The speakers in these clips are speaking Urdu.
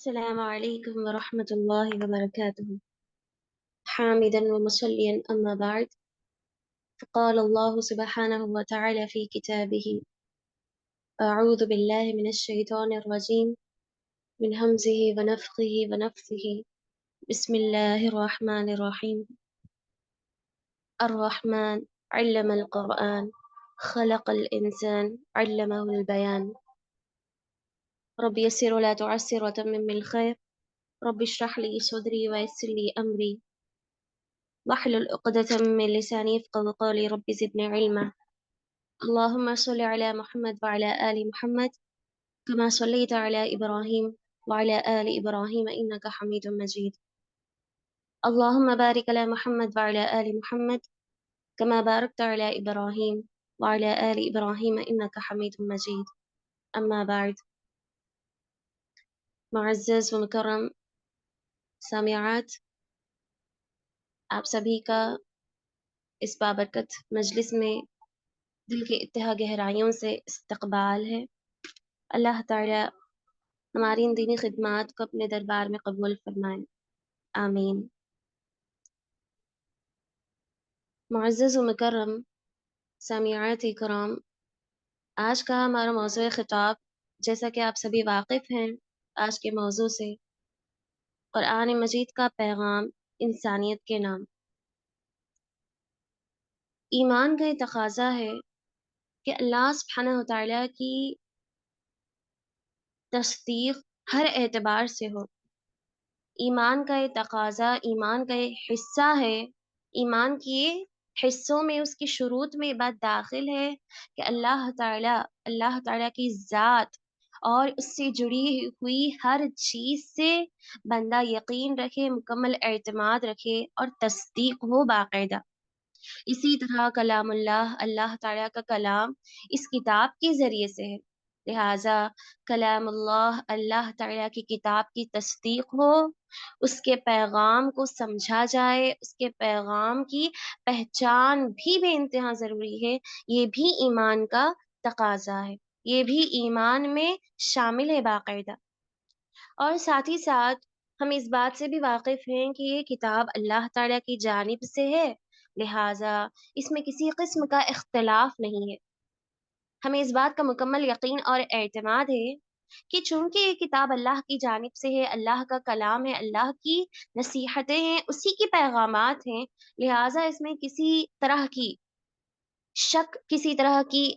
السلام عليكم ورحمة الله وبركاته. حامدا ومصليا أما بعد، فقال الله سبحانه وتعالى في كتابه: أعوذ بالله من الشيطان الرجيم من همزه ونفخه ونفثه. بسم الله الرحمن الرحيم. الرحمن علم القرآن، خلق الإنسان، علمه البيان. رب يسر ولا تعسر وتمم بالخير. رب اشرح لي صدري ويسر لي أمري واحلل عقدة من لساني يفقهوا قولي. رب زدني علما. اللهم صل على محمد وعلى آل محمد كما صليت على إبراهيم وعلى آل إبراهيم إنك حميد مجيد. اللهم بارك على محمد وعلى آل محمد كما باركت على إبراهيم وعلى آل إبراهيم إنك حميد مجيد. أما بعد، معزز و مکرم سامعات، آپ سبھی کا اس بابرکت مجلس میں دل کے اتہا گہرائیوں سے استقبال ہے۔ اللہ تعالی ہماری ان دینی خدمات کو اپنے دربار میں قبول فرمائے، آمین۔ معزز و مکرم سامعات کرام، آج کا ہمارا موضوع خطاب، جیسا کہ آپ سبھی واقف ہیں آج کے موضوع سے، قرآن مجید کا پیغام انسانیت کے نام۔ ایمان کا یہ تقاضا ہے کہ اللہ سبحانہ وتعالی کی تصدیق ہر اعتبار سے ہو۔ ایمان کا یہ تقاضا، ایمان کا یہ حصہ ہے، ایمان کے حصوں میں اس کی شروط میں یہ بات داخل ہے کہ اللہ تعالیٰ کی ذات اور اس سے جڑی ہوئی ہر چیز سے بندہ یقین رکھے، مکمل اعتماد رکھے اور تصدیق ہو باقاعدہ۔ اسی طرح کلام اللہ تعالیٰ کا کلام اس کتاب کے ذریعے سے ہے، لہٰذا کلام اللہ تعالیٰ کی کتاب کی تصدیق ہو، اس کے پیغام کو سمجھا جائے، اس کے پیغام کی پہچان بھی بے انتہا ضروری ہے۔ یہ بھی ایمان کا تقاضا ہے، یہ بھی ایمان میں شامل ہے باقاعدہ۔ اور ساتھ ہی ساتھ ہم اس بات سے بھی واقف ہیں کہ یہ کتاب اللہ تعالیٰ کی جانب سے ہے، لہٰذا اس میں کسی قسم کا اختلاف نہیں ہے۔ ہمیں اس بات کا مکمل یقین اور اعتماد ہے کہ چونکہ یہ کتاب اللہ کی جانب سے ہے، اللہ کا کلام ہے، اللہ کی نصیحتیں ہیں، اسی کی پیغامات ہیں، لہٰذا اس میں کسی طرح کی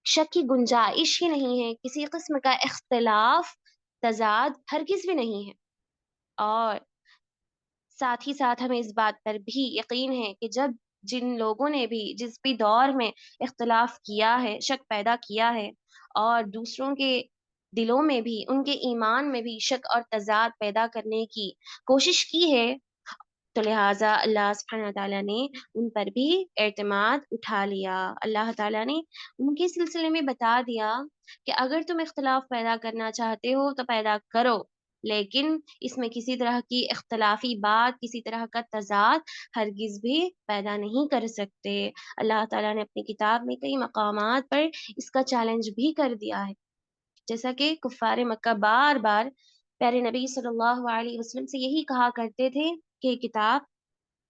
شک کی گنجائش ہی نہیں ہے، کسی قسم کا اختلاف، تضاد ہرگز بھی نہیں ہے۔ اور ساتھ ہی ساتھ ہمیں اس بات پر بھی یقین ہے کہ جن لوگوں نے بھی جس بھی دور میں اختلاف کیا ہے، شک پیدا کیا ہے، اور دوسروں کے دلوں میں بھی، ان کے ایمان میں بھی شک اور تضاد پیدا کرنے کی کوشش کی ہے، تو لہٰذا اللہ سبحانہ تعالیٰ نے ان پر بھی اعتماد اٹھا لیا۔ اللہ تعالیٰ نے ان کے سلسلے میں بتا دیا کہ اگر تم اختلاف پیدا کرنا چاہتے ہو تو پیدا کرو، لیکن اس میں کسی طرح کی اختلافی بات، کسی طرح کا تضاد ہرگز بھی پیدا نہیں کر سکتے۔ اللہ تعالیٰ نے اپنی کتاب میں کئی مقامات پر اس کا چیلنج بھی کر دیا ہے، جیسا کہ کفار مکہ بار بار پیارے نبی صلی اللہ علیہ وسلم سے یہی کہا کرتے تھے کہ یہ کتاب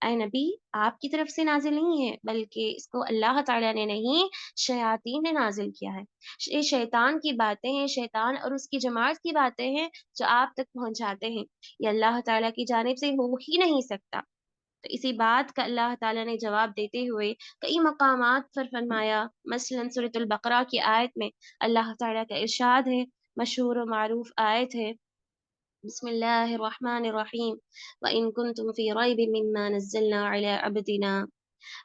اے نبی آپ کی طرف سے نازل نہیں ہے، بلکہ اس کو اللہ تعالیٰ نے نہیں، شیاطین نے نازل کیا ہے۔ یہ شیطان کی باتیں ہیں، شیطان اور اس کی جماعت کی باتیں ہیں جو آپ تک پہنچاتے ہیں، یہ اللہ تعالیٰ کی جانب سے ہو ہی نہیں سکتا۔ تو اسی بات کا اللہ تعالیٰ نے جواب دیتے ہوئے کئی مقامات پر فرمایا، مثلا سورۃ البقرہ کی آیت میں اللہ تعالیٰ کا ارشاد ہے، مشہور و معروف آیت ہے، بسم اللہ الرحمن الرحیم وَإِن كُنتُمْ فِي رَيْبٍ مِّمَّا نَزَّلْنَا عَلَىٰ عَبْدِنَا۔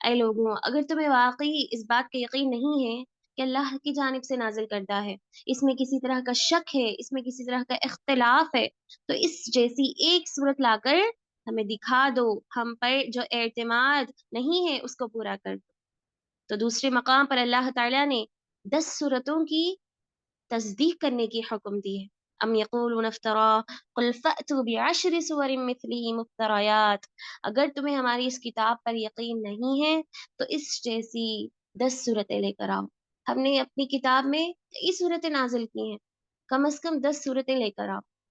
اے لوگوں، اگر تمہیں واقعی اس بات کا یقین نہیں ہے کہ اللہ کی جانب سے نازل کردہ ہے، اس میں کسی طرح کا شک ہے، اس میں کسی طرح کا اختلاف ہے، تو اس جیسی ایک صورت لا کر ہمیں دکھا دو، ہم پر جو اعتماد نہیں ہے اس کو پورا کر دو۔ تو دوسرے مقام پر اللہ تعالیٰ نے 10 صورتوں کی تصدیق کرنے کی حکم دی ہے۔ ام یقولون افترا قل فأتوا بعشر سور مثله مفتریات۔ اگر تمہیں ہماری اس کتاب پر یقین نہیں ہے تو اس جیسی 10 صورتیں لے کر آؤ۔ ہم نے اپنی کتاب میں کئی صورتیں نازل کی ہیں، کم از کم 10 صورتیں لے کر آؤ۔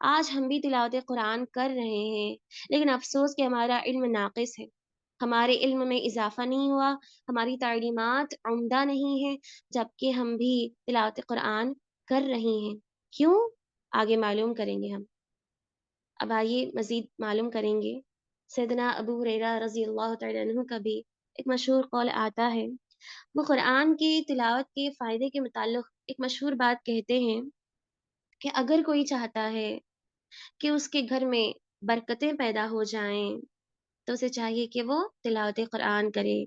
آج ہم بھی تلاوت قرآن کر رہے ہیں، لیکن افسوس کہ ہمارا علم ناقص ہے، ہمارے علم میں اضافہ نہیں ہوا، ہماری تعلیمات عمدہ نہیں ہیں، جبکہ ہم بھی تلاوت قرآن کر رہے ہیں۔ کیوں؟ آگے معلوم کریں گے ہم۔ اب آئیے مزید معلوم کریں گے۔ سیدنا ابو ہریرہ رضی اللہ تعالیٰ عنہ کا بھی ایک مشہور قول آتا ہے، وہ قرآن کی تلاوت کے فائدے کے متعلق ایک مشہور بات کہتے ہیں کہ اگر کوئی چاہتا ہے کہ اس کے گھر میں برکتیں پیدا ہو جائیں تو اسے چاہیے کہ وہ تلاوت قرآن کرے۔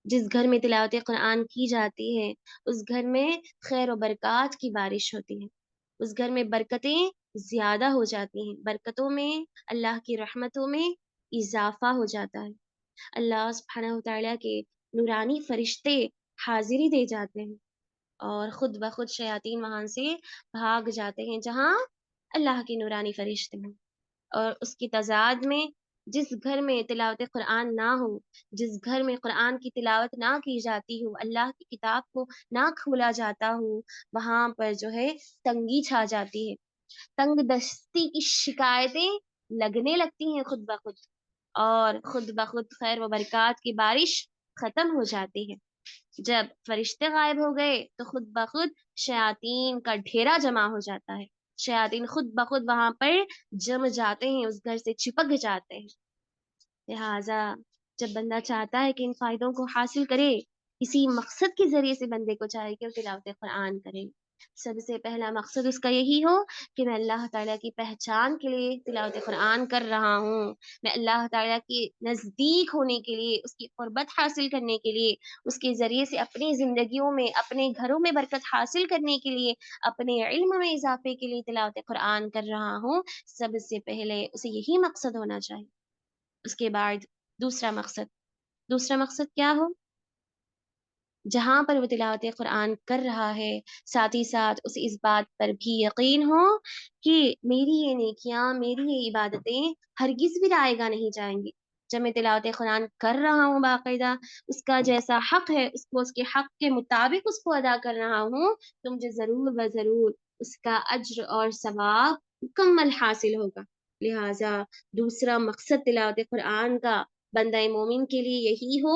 جس گھر میں تلاوت قرآن کی جاتی ہے اس گھر میں خیر و برکات کی بارش ہوتی ہے، اس گھر میں برکتیں زیادہ ہو جاتی ہیں، برکتوں میں، اللہ کی رحمتوں میں اضافہ ہو جاتا ہے۔ اللہ سبحانہ وتعالیٰ کے نورانی فرشتے حاضری دے جاتے ہیں اور خود بخود شیاطین وہاں سے بھاگ جاتے ہیں جہاں اللہ کے نورانی فرشتے ہیں۔ اور اس کی تضاد میں جس گھر میں تلاوت قرآن نہ ہو، جس گھر میں قرآن کی تلاوت نہ کی جاتی ہو، اللہ کی کتاب کو نہ کھولا جاتا ہو، وہاں پر جو ہے تنگی چھا جاتی ہے، تنگ دستی کی شکایتیں لگنے لگتی ہیں خود بخود، اور خود بخود خیر و برکات کی بارش ختم ہو جاتی ہے۔ جب فرشتے غائب ہو گئے تو خود بخود شیاطین کا ڈھیرا جمع ہو جاتا ہے، شیاطین خود بخود وہاں پر جم جاتے ہیں، اس گھر سے چپک جاتے ہیں۔ لہٰذا جب بندہ چاہتا ہے کہ ان فائدوں کو حاصل کرے، اسی مقصد کے ذریعے سے بندے کو چاہیے کہ وہ تلاوت قرآن کرے۔ سب سے پہلا مقصد اس کا یہی ہو کہ میں اللہ تعالیٰ کی پہچان کے لیے تلاوت قرآن کر رہا ہوں، میں اللہ تعالیٰ کے نزدیک ہونے کے لیے، اس کی قربت حاصل کرنے کے لیے، اس کے ذریعے سے اپنی زندگیوں میں، اپنے گھروں میں برکت حاصل کرنے کے لیے، اپنے علم میں اضافے کے لیے تلاوت قرآن کر رہا ہوں۔ سب سے پہلے اسے یہی مقصد ہونا چاہیے۔ اس کے بعد دوسرا مقصد کیا ہو؟ جہاں پر وہ تلاوت قرآن کر رہا ہے ساتھ ہی ساتھ اسے اس بات پر بھی یقین ہو کہ میری یہ نیکیاں، میری یہ عبادتیں ہرگز بھی رائے گاہ نہیں جائیں گی۔ جب میں تلاوت قرآن کر رہا ہوں باقاعدہ اس کا جیسا حق ہے اس کو، اس کے حق کے مطابق اس کو ادا کر رہا ہوں، تو مجھے ضرور و ضرور اس کا اجر اور ثواب مکمل حاصل ہوگا۔ لہٰذا دوسرا مقصد تلاوت قرآن کا بندہ مومن کے لیے یہی ہو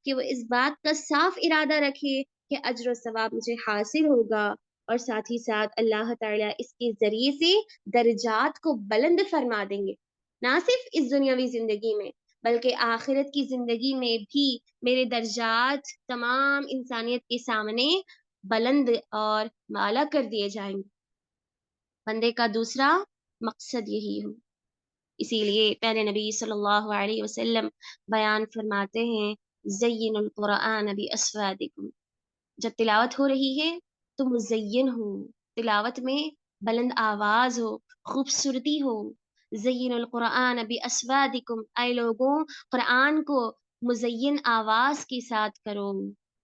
کہ وہ اس بات کا صاف ارادہ رکھے کہ اجر و ثواب مجھے حاصل ہوگا، اور ساتھ ہی ساتھ اللہ تعالیٰ اس کے ذریعے سے درجات کو بلند فرما دیں گے، نہ صرف اس دنیاوی زندگی میں بلکہ آخرت کی زندگی میں بھی میرے درجات تمام انسانیت کے سامنے بلند اور اعلیٰ کر دیے جائیں گے۔ بندے کا دوسرا مقصد یہی ہو۔ اسی لیے پیارے نبی صلی اللہ علیہ وسلم بیان فرماتے ہیں، زین القرآن بأصواتکم، جب تلاوت ہو رہی ہے تو مزین ہو، تلاوت میں بلند آواز ہو، خوبصورتی ہو۔ زین القرآن بأصواتکم، اے لوگوں قرآن کو مزین آواز کے ساتھ کرو،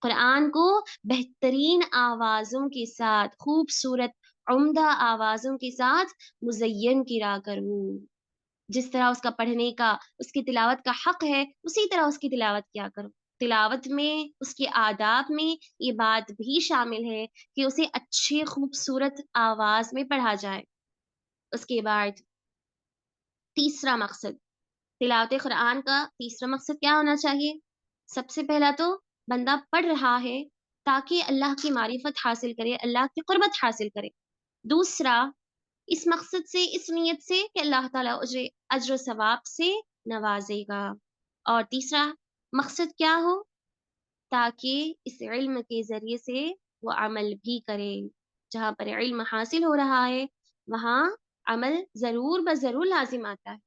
قرآن کو بہترین آوازوں کے ساتھ، خوبصورت عمدہ آوازوں کے ساتھ مزین کرا کرو۔ جس طرح اس کا پڑھنے کا، اس کی تلاوت کا حق ہے اسی طرح اس کی تلاوت کیا کرو۔ تلاوت میں، اس کے آداب میں یہ بات بھی شامل ہے کہ اسے اچھی خوبصورت آواز میں پڑھا جائے۔ اس کے بعد تیسرا مقصد تلاوت قرآن کا، تیسرا مقصد کیا ہونا چاہیے؟ سب سے پہلا تو بندہ پڑھ رہا ہے تاکہ اللہ کی معرفت حاصل کرے، اللہ کی قربت حاصل کرے۔ دوسرا اس مقصد سے، اس نیت سے کہ اللہ تعالیٰ اسے اجر و ثواب سے نوازے گا۔ اور تیسرا مقصد کیا ہو؟ تاکہ اس علم کے ذریعے سے وہ عمل بھی کرے۔ جہاں پر علم حاصل ہو رہا ہے وہاں عمل ضرور بضرور لازم آتا ہے۔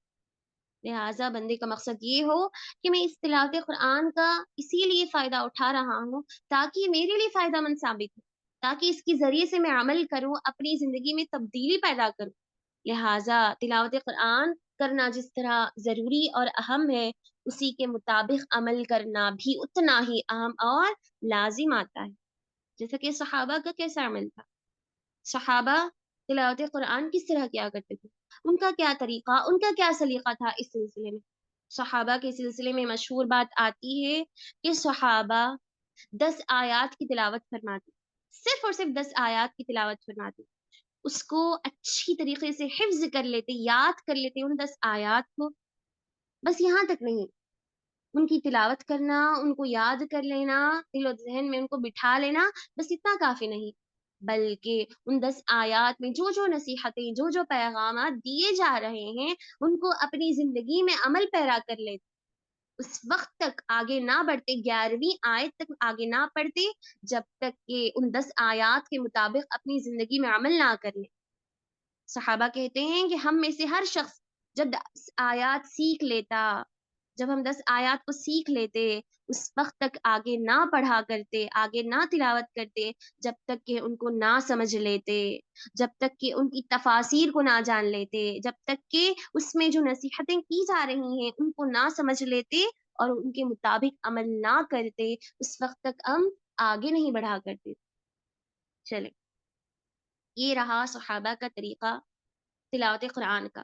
لہٰذا بندے کا مقصد یہ ہو کہ میں اس تلاوت قرآن کا اسی لیے فائدہ اٹھا رہا ہوں تاکہ یہ میرے لیے فائدہ مند ثابت ہو، تاکہ اس کے ذریعے سے میں عمل کروں، اپنی زندگی میں تبدیلی پیدا کروں۔ لہٰذا تلاوت قرآن کرنا جس طرح ضروری اور اہم ہے، اسی کے مطابق عمل کرنا بھی اتنا ہی اہم اور لازم آتا ہے۔ جیسا کہ صحابہ کا کیسا عمل تھا، صحابہ تلاوت قرآن کس طرح کیا کرتے تھے، ان کا کیا طریقہ، ان کا کیا سلیقہ تھا اس سلسلے میں۔ صحابہ کے سلسلے میں مشہور بات آتی ہے کہ صحابہ 10 آیات کی تلاوت فرماتے، صرف اور صرف 10 آیات کی تلاوت فرماتے، اس کو اچھی طریقے سے حفظ کر لیتے، یاد کر لیتے ان 10 آیات کو. بس یہاں تک نہیں، ان کی تلاوت کرنا، ان کو یاد کر لینا، دل و ذہن میں ان کو بٹھا لینا، بس اتنا کافی نہیں، بلکہ ان 10 آیات میں جو جو نصیحتیں، جو جو پیغامات دیے جا رہے ہیں، ان کو اپنی زندگی میں عمل پیرا کر لیتے. اس وقت تک آگے نہ بڑھتے، 11ویں آیت تک آگے نہ پڑھتے، جب تک کہ ان 10 آیات کے مطابق اپنی زندگی میں عمل نہ کر لیں. صحابہ کہتے ہیں کہ ہم میں سے ہر شخص جب 10 آیات سیکھ لیتا، جب ہم 10 آیات کو سیکھ لیتے، اس وقت تک آگے نہ پڑھا کرتے، آگے نہ تلاوت کرتے، جب تک کہ ان کو نہ سمجھ لیتے، جب تک کہ ان کی تفاسیر کو نہ جان لیتے، جب تک کہ اس میں جو نصیحتیں کی جا رہی ہیں ان کو نہ سمجھ لیتے اور ان کے مطابق عمل نہ کرتے، اس وقت تک ہم آگے نہیں بڑھا کرتے. چلے، یہ رہا صحابہ کا طریقہ تلاوت قرآن کا.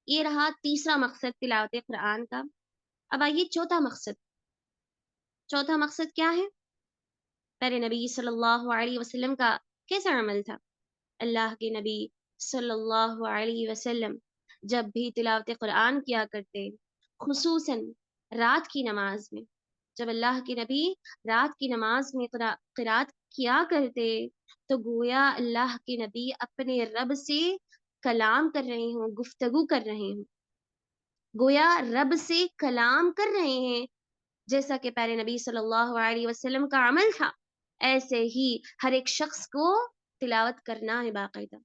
یہ رہا تیسرا مقصد تلاوت قرآن کا. اب آئیے چوتھا مقصد. چوتھا مقصد کیا ہے؟ پیارے نبی صلی اللہ علیہ وسلم کا کیسا عمل تھا؟ اللہ کے نبی صلی اللہ علیہ وسلم جب بھی تلاوت قرآن کیا کرتے، خصوصاً رات کی نماز میں، جب اللہ کے نبی رات کی نماز میں قرات کیا کرتے تو گویا اللہ کے نبی اپنے رب سے کلام کر رہے ہوں، گفتگو کر رہے ہوں، گویا رب سے کلام کر رہے ہیں. جیسا کہ پیارے نبی صلی اللہ علیہ وسلم کا عمل تھا، ایسے ہی ہر ایک شخص کو تلاوت کرنا ہے باقاعدہ،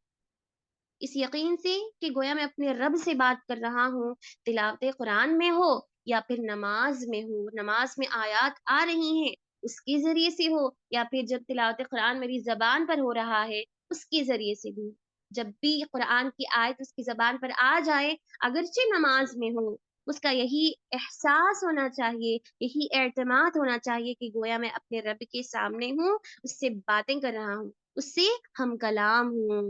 اس یقین سے کہ گویا میں اپنے رب سے بات کر رہا ہوں، تلاوت قرآن میں ہو یا پھر نماز میں ہو، نماز میں آیات آ رہی ہیں اس کے ذریعے سے ہو، یا پھر جب تلاوت قرآن میری زبان پر ہو رہا ہے اس کے ذریعے سے بھی. جب بھی قرآن کی آیت اس کی زبان پر آ جائے، اگرچہ نماز میں ہو، اس کا یہی احساس ہونا چاہیے، یہی اعتماد ہونا چاہیے کہ گویا میں اپنے رب کے سامنے ہوں، اس سے باتیں کر رہا ہوں، اس سے ہم کلام ہوں.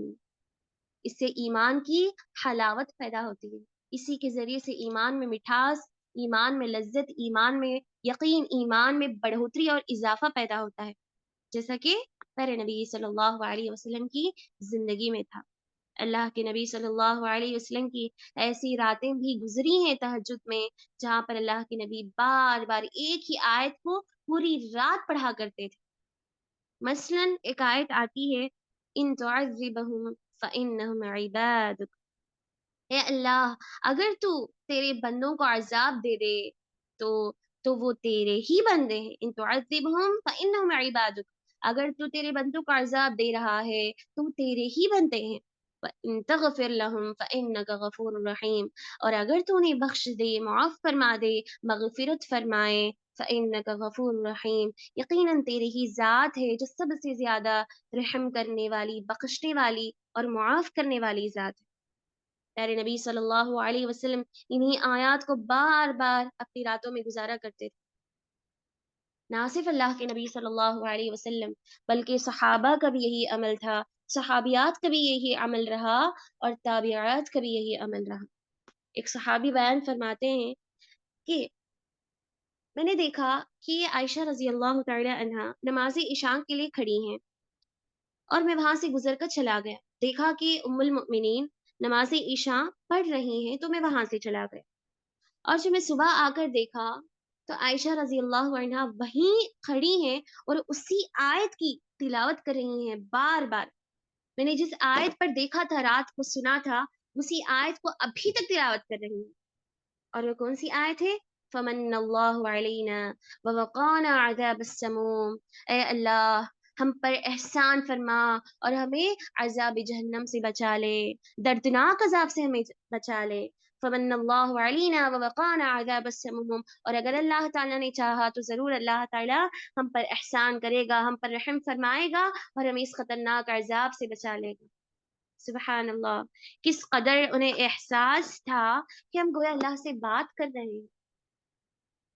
اس سے ایمان کی حلاوت پیدا ہوتی ہے، اسی کے ذریعے سے ایمان میں مٹھاس، ایمان میں لذت، ایمان میں یقین، ایمان میں بڑھوتری اور اضافہ پیدا ہوتا ہے، جیسا کہ پیارے نبی صلی اللہ علیہ وسلم کی زندگی میں تھا. اللہ کے نبی صلی اللہ علیہ وسلم کی ایسی راتیں بھی گزری ہیں تہجد میں، جہاں پر اللہ کے نبی بار بار ایک ہی آیت کو پوری رات پڑھا کرتے تھے. مثلا ایک آیت آتی ہے، ان تعذبهم فانهم عبادك، اے اللہ اگر تو تیرے بندوں کو عذاب دے دے تو وہ تیرے ہی بندے ہیں. ان تعذبهم فانهم عبادك، اگر تو تیرے بندوں کو عذاب دے رہا ہے تو وہ تیرے ہی بندے ہیں. وَإِن تَغْفِرْ لَهُمْ فَإِنَّكَ غَفُورٌ رَحِيمٌ، اور اگر تو انہیں بخش دے، معاف فرما دے، مغفرت فرمائے، فَإِنَّكَ غَفُورٌ رَحِيمٌ، یقیناً تیری ہی ذات ہے جو سب سے زیادہ رحم کرنے والی، بخشنے والی اور معاف کرنے والی ذات ہے. پیارے نبی صلی اللہ علیہ وسلم انہی آیات کو بار بار اپنی راتوں میں گزارا کرتے تھے. نہ صرف اللہ کے نبی صلی اللہ علیہ وسلم بلکہ صحابہ کا بھی یہی عمل تھا، صحابیات کا بھی یہی عمل رہا اور تابعات کا بھی یہی عمل رہا. ایک صحابی بیان فرماتے ہیں کہ میں نے دیکھا کہ عائشہ رضی اللہ تعالی عنہا نماز عشاء کے لیے کھڑی ہیں اور میں وہاں سے گزر کر چلا گیا. دیکھا کہ ام المؤمنین نماز عشاء پڑھ رہی ہیں تو میں وہاں سے چلا گیا. اور جب میں صبح آ کر دیکھا تو عائشہ رضی اللہ عنہا وہیں کھڑی ہیں اور اسی آیت کی تلاوت کر رہی ہیں بار بار. میں نے جس آیت پر دیکھا تھا، رات کو سنا تھا، اسی آیت کو ابھی تک تلاوت کر رہی ہیں. اور وہ کون سی آیت ہے؟ فمن اللہ علینا ووقانا عذاب السموم، اے اللہ ہم پر احسان فرما اور ہمیں عذاب جہنم سے بچا لے، دردناک عذاب سے ہمیں بچا لے. فمن اللہ علینا ووقانا عذاب السموم، اور اگر اللہ تعالیٰ نے چاہا تو ضرور اللہ تعالیٰ ہم پر احسان کرے گا، ہم پر رحم فرمائے گا اور ہمیں اس خطرناک عذاب سے بچا لے گا. سبحان اللہ، کس قدر انہیں احساس تھا کہ ہم گویا اللہ سے بات کر رہے ہیں.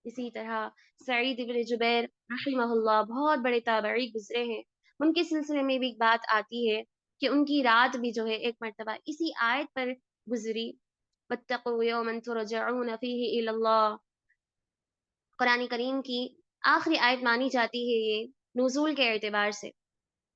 اسی طرح سعید بن جبیر رحمہ اللہ بہت بڑے تابعی گزرے ہیں، ان کے سلسلے میں بھی ایک بات آتی ہے کہ ان کی رات بھی جو ہے ایک مرتبہ اسی آیت پر گزری، وَاتَّقُوا يَوْمًا تُرْجَعُونَ فِيهِ إِلَى اللَّهِ. قرآن کریم کی آخری آیت مانی جاتی ہے یہ نزول کے اعتبار سے.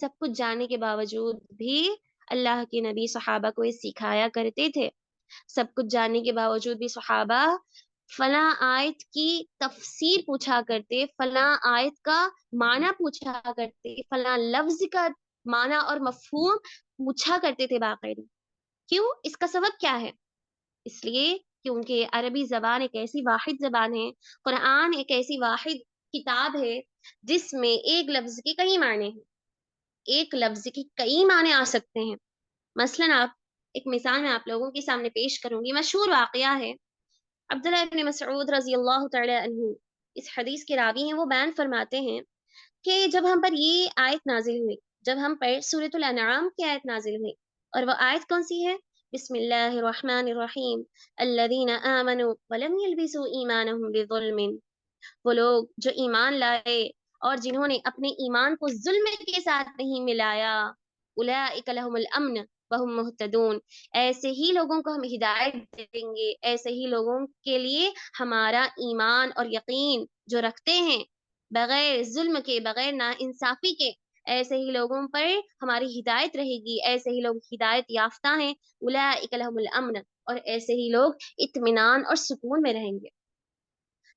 سب کچھ جاننے کے باوجود بھی اللہ کے نبی صحابہ کو یہ سکھایا کرتے تھے. سب کچھ جاننے کے باوجود بھی صحابہ فلاں آیت کی تفسیر پوچھا کرتے، فلاں آیت کا معنی پوچھا کرتے، فلاں لفظ کا معنی اور مفہوم پوچھا کرتے تھے باقاعدہ. کیوں؟ اس کا سبب کیا ہے؟ اس لیے کیونکہ عربی زبان ایک ایسی واحد زبان ہے، قرآن ایک ایسی واحد کتاب ہے جس میں ایک لفظ کے کئی معنی ہیں، ایک لفظ کے کئی معنی آ سکتے ہیں. مثلاً ایک مثال میں آپ لوگوں کے سامنے پیش کروں گی. مشہور واقعہ ہے عبداللہ ابن مسعود رضی اللہ تعالی عنہ، اس حدیث کے راوی ہیں. وہ بیان فرماتے ہیں کہ جب ہم پر یہ آیت نازل ہوئی، جب ہم پر سورۃ الانعام کی آیت نازل ہوئی، اور وہ آیت کون سی ہے؟ بسم اللہ الرحمن الرحیم الذین آمنوا ولم یلبسوا ایمانہم بظلم. وہ لوگ جو ایمان لائے اور جنہوں نے اپنے ایمان کو ظلم کے ساتھ نہیں ملایا، اولئک لہم الامن وہم مہتدون. ایسے ہی لوگوں کو ہم ہدایت دیں گے، ایسے ہی لوگوں کے لیے ہمارا ایمان اور یقین جو رکھتے ہیں بغیر ظلم کے، بغیر ناانصافی کے، ایسے ہی لوگوں پر ہماری ہدایت رہے گی، ایسے ہی لوگ ہدایت یافتہ ہیں. اولئک لہم الامن، اور ایسے ہی لوگ اطمینان اور سکون میں رہیں گے.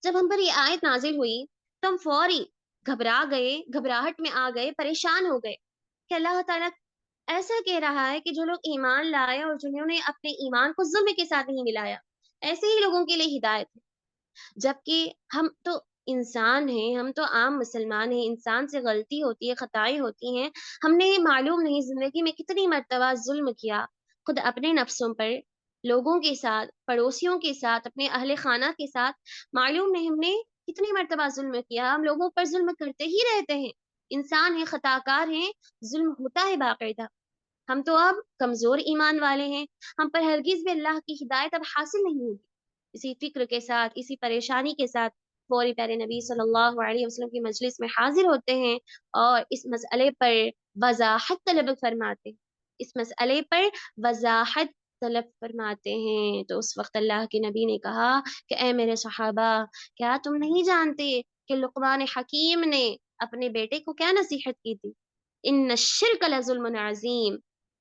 جب ہم پر یہ آیت نازل ہوئی تو ہم فوری گھبرا گئے، گھبراہٹ میں آ گئے، پریشان ہو گئے کہ اللہ تعالیٰ ایسا کہہ رہا ہے کہ جو لوگ ایمان لائے اور جنہوں نے اپنے ایمان کو ظلم کے ساتھ نہیں ملایا، ایسے ہی لوگوں کے لیے ہدایت ہے. جبکہ ہم تو انسان ہیں، ہم تو عام مسلمان ہیں، انسان سے غلطی ہوتی ہے، خطائیں ہوتی ہیں. ہم نے معلوم نہیں زندگی میں کتنی مرتبہ ظلم کیا، خود اپنے نفسوں پر، لوگوں کے ساتھ، پڑوسیوں کے ساتھ، اپنے اہل خانہ کے ساتھ. معلوم نہیں ہم نے کتنی مرتبہ ظلم کیا. ہم لوگوں پر ظلم کرتے ہی رہتے ہیں، انسان ہیں، خطا کار ہیں، ظلم ہوتا ہے باقاعدہ. ہم تو اب کمزور ایمان والے ہیں، ہم پر ہرگز بھی اللہ کی ہدایت اب حاصل نہیں ہوگی. اسی فکر کے ساتھ، اسی پریشانی کے ساتھ فوری پیارے نبی صلی اللہ علیہ وسلم کی مجلس میں حاضر ہوتے ہیں اور اس مسئلے پر وضاحت طلب فرماتے ہیں، اس مسئلے پر وضاحت طلب فرماتے ہیں. تو اس وقت اللہ کے نبی نے کہا کہ اے میرے صحابہ، کیا تم نہیں جانتے کہ لقمان حکیم نے اپنے بیٹے کو کیا نصیحت کی تھی؟ ان الشرک لظلم عظیم،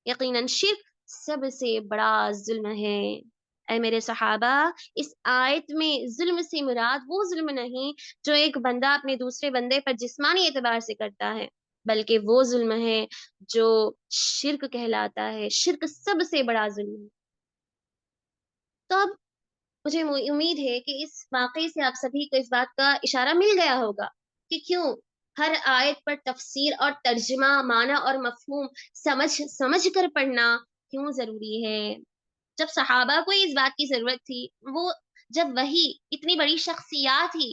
یقیناً شرک سب سے بڑا ظلم ہے. اے میرے صحابہ، اس آیت میں ظلم سے مراد وہ ظلم نہیں جو ایک بندہ اپنے دوسرے بندے پر جسمانی اعتبار سے کرتا ہے، بلکہ وہ ظلم ہے جو شرک کہلاتا ہے. شرک سب سے بڑا ظلم ہے. تو اب مجھے امید ہے کہ اس واقعے سے آپ سبھی کو اس بات کا اشارہ مل گیا ہوگا کہ کیوں ہر آیت پر تفسیر اور ترجمہ، معنی اور مفہوم سمجھ سمجھ کر پڑھنا کیوں ضروری ہے. جب صحابہ کو اس بات کی ضرورت تھی، وہ جب وہی اتنی بڑی شخصیات ہی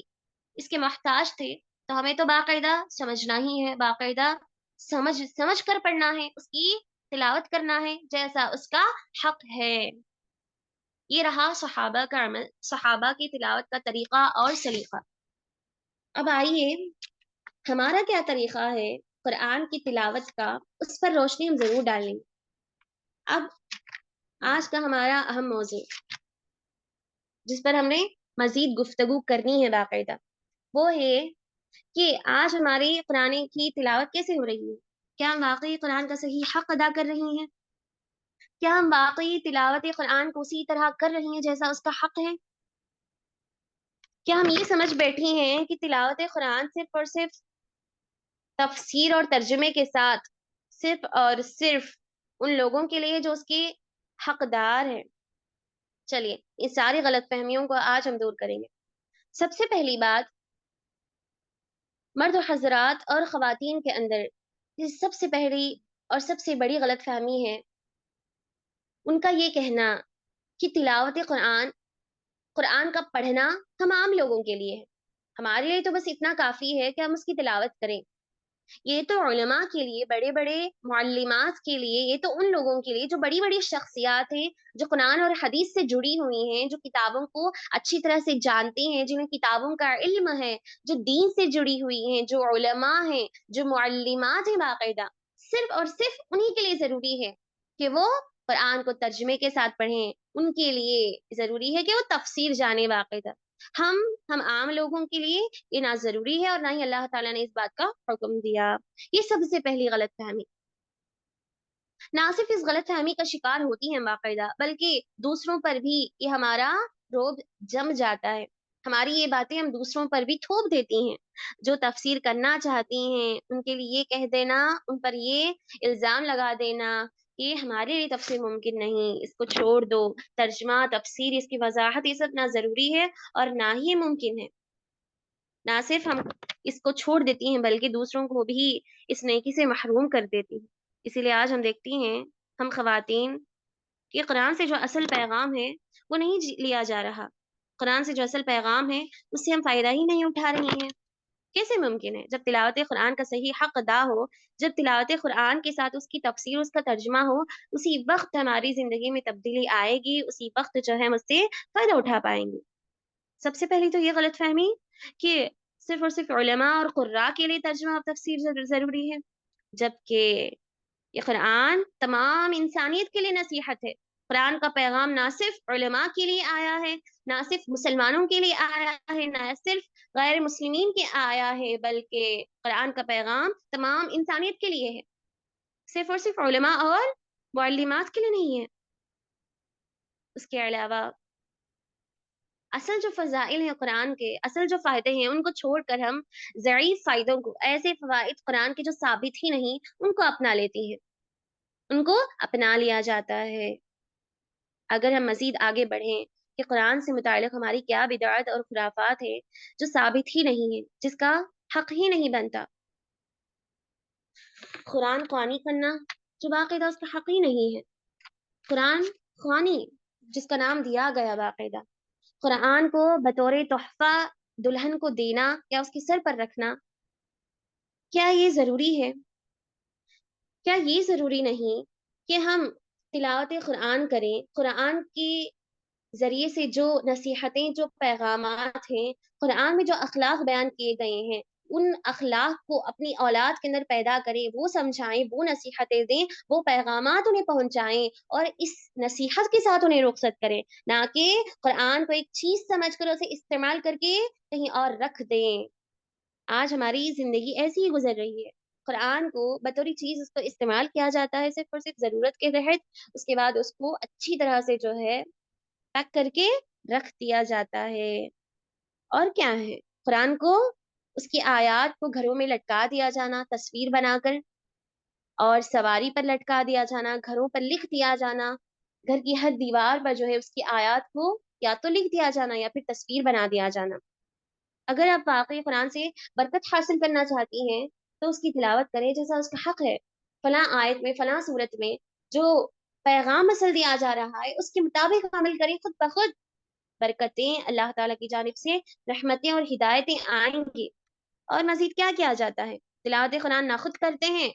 اس کے محتاج تھے، تو ہمیں تو باقاعدہ سمجھنا ہی ہے، باقاعدہ سمجھ سمجھ کر پڑھنا ہے، اس کی تلاوت کرنا ہے جیسا اس کا حق ہے. یہ رہا صحابہ کا عمل، صحابہ کی تلاوت کا طریقہ اور سلیقہ. اب آئیے ہمارا کیا طریقہ ہے قرآن کی تلاوت کا، اس پر روشنی ہم ضرور ڈالیں گے. اب آج کا ہمارا اہم موضوع جس پر ہم نے مزید گفتگو کرنی ہے باقاعدہ، وہ ہے کہ آج ہماری قرآن کی تلاوت کیسے ہو رہی ہے. کیا ہم واقعی قرآن کا صحیح حق ادا کر رہی ہیں؟ کیا ہم واقعی تلاوت قرآن کو اسی طرح کر رہی ہیں جیسا اس کا حق ہے؟ کیا ہم یہ سمجھ بیٹھی ہیں کہ تلاوت قرآن صرف اور صرف تفسیر اور ترجمے کے ساتھ صرف اور صرف ان لوگوں کے لیے جو اس کے حقدار ہیں؟ چلیے اس ساری غلط فہمیوں کو آج ہم دور کریں گے. سب سے پہلی بات، مرد و حضرات اور خواتین کے اندر یہ سب سے پہلی اور سب سے بڑی غلط فہمی ہے ان کا یہ کہنا کہ تلاوت قرآن، قرآن کا پڑھنا تمام لوگوں کے لیے ہے، ہمارے لیے تو بس اتنا کافی ہے کہ ہم اس کی تلاوت کریں. یہ تو علماء کے لیے، بڑے بڑے معلمات کے لیے، یہ تو ان لوگوں کے لیے جو بڑی بڑی شخصیات ہیں، جو قرآن اور حدیث سے جڑی ہوئی ہیں، جو کتابوں کو اچھی طرح سے جانتی ہیں، جنہیں کتابوں کا علم ہے، جو دین سے جڑی ہوئی ہیں، جو علماء ہیں، جو معلمات ہیں باقاعدہ. صرف اور صرف انہی کے لیے ضروری ہے کہ وہ قرآن کو ترجمے کے ساتھ پڑھیں. ان کے لیے ضروری ہے کہ وہ تفسیر جانے باقاعدہ. ہم ہم عام لوگوں کے لیے یہ نہ ضروری ہے اور نہ ہی اللہ تعالیٰ نے اس بات کا حکم دیا۔ یہ سب سے پہلی غلط فہمی۔ نہ صرف اس غلط فہمی کا شکار ہوتی ہیں باقاعدہ، بلکہ دوسروں پر بھی یہ ہمارا روب جم جاتا ہے۔ ہماری یہ باتیں ہم دوسروں پر بھی تھوپ دیتی ہیں۔ جو تفسیر کرنا چاہتی ہیں ان کے لیے یہ کہہ دینا، ان پر یہ الزام لگا دینا کہ ہمارے لیے تفسیر ممکن نہیں، اس کو چھوڑ دو، ترجمہ تفسیر اس کی وضاحت یہ سب نہ ضروری ہے اور نہ ہی ممکن ہے۔ نہ صرف ہم اس کو چھوڑ دیتی ہیں بلکہ دوسروں کو بھی اس نیکی سے محروم کر دیتی ہیں۔ اسی لیے آج ہم دیکھتی ہیں، ہم خواتین، کہ قرآن سے جو اصل پیغام ہے وہ نہیں لیا جا رہا۔ قرآن سے جو اصل پیغام ہے اس سے ہم فائدہ ہی نہیں اٹھا رہی ہیں۔ کیسے ممکن ہے؟ جب تلاوت قرآن کا صحیح حق ادا ہو، جب تلاوت قرآن کے ساتھ اس کی تفسیر، اس کا ترجمہ ہو، اسی وقت ہماری زندگی میں تبدیلی آئے گی، اسی وقت جو ہے ہم اس سے فائدہ اٹھا پائیں گے۔ سب سے پہلی تو یہ غلط فہمی کہ صرف اور صرف علماء اور قراء کے لیے ترجمہ اور تفسیر ضروری ہے، جبکہ یہ قرآن تمام انسانیت کے لیے نصیحت ہے۔ قرآن کا پیغام نہ صرف علماء کے لیے آیا ہے، نہ صرف مسلمانوں کے لیے آیا ہے، نہ صرف غیر مسلمین کے آیا ہے، بلکہ قرآن کا پیغام تمام انسانیت کے لیے ہے، صرف اور صرف علماء اور معلمات کے لیے نہیں ہے۔ اس کے علاوہ اصل جو فضائل ہیں قرآن کے، اصل جو فائدے ہیں، ان کو چھوڑ کر ہم ضعیف فائدوں کو، ایسے فوائد قرآن کے جو ثابت ہی نہیں، ان کو اپنا لیتی ہیں، ان کو اپنا لیا جاتا ہے۔ اگر ہم مزید آگے بڑھیں کہ قرآن سے متعلق ہماری کیا بدعت اور خرافات ہیں جو ثابت ہی نہیں ہے، جس کا حق ہی نہیں بنتا۔ قرآن خوانی کرنا جو باقاعدہ اس کا حق ہی نہیں ہے۔ قرآن خوانی جس کا نام دیا گیا باقاعدہ، قرآن کو بطور تحفہ دلہن کو دینا یا اس کے سر پر رکھنا، کیا یہ ضروری ہے؟ کیا یہ ضروری نہیں کہ ہم تلاوت قرآن کریں؟ قرآن کی ذریعے سے جو نصیحتیں، جو پیغامات ہیں، قرآن میں جو اخلاق بیان کیے گئے ہیں، ان اخلاق کو اپنی اولاد کے اندر پیدا کریں، وہ سمجھائیں، وہ نصیحتیں دیں، وہ پیغامات انہیں پہنچائیں اور اس نصیحت کے ساتھ انہیں رخصت کریں، نہ کہ قرآن کو ایک چیز سمجھ کر اسے استعمال کر کے کہیں اور رکھ دیں۔ آج ہماری زندگی ایسی ہی گزر رہی ہے۔ قرآن کو بطور چیز اس کو استعمال کیا جاتا ہے صرف اور صرف ضرورت کے تحت، اس کے بعد اس کو اچھی طرح سے جو ہے پیک کر کے رکھ دیا جاتا ہے۔ اور کیا ہے؟ قرآن کو، اس کی آیات کو گھروں میں لٹکا دیا جانا تصویر بنا کر، اور سواری پر لٹکا دیا جانا، گھروں پر لکھ دیا جانا، گھر کی ہر دیوار پر جو ہے اس کی آیات کو یا تو لکھ دیا جانا یا پھر تصویر بنا دیا جانا۔ اگر آپ واقعی قرآن سے برکت حاصل کرنا چاہتی ہیں تو اس کی تلاوت کریں جیسا اس کا حق ہے۔ فلاں آیت میں، فلاں صورت میں جو پیغام اصل دیا جا رہا ہے اس کے مطابق عمل کریں، خود بخود برکتیں اللہ تعالیٰ کی جانب سے، رحمتیں اور ہدایتیں آئیں گی۔ اور مزید کیا کیا جاتا ہے؟ تلاوت قرآن نہ خود کرتے ہیں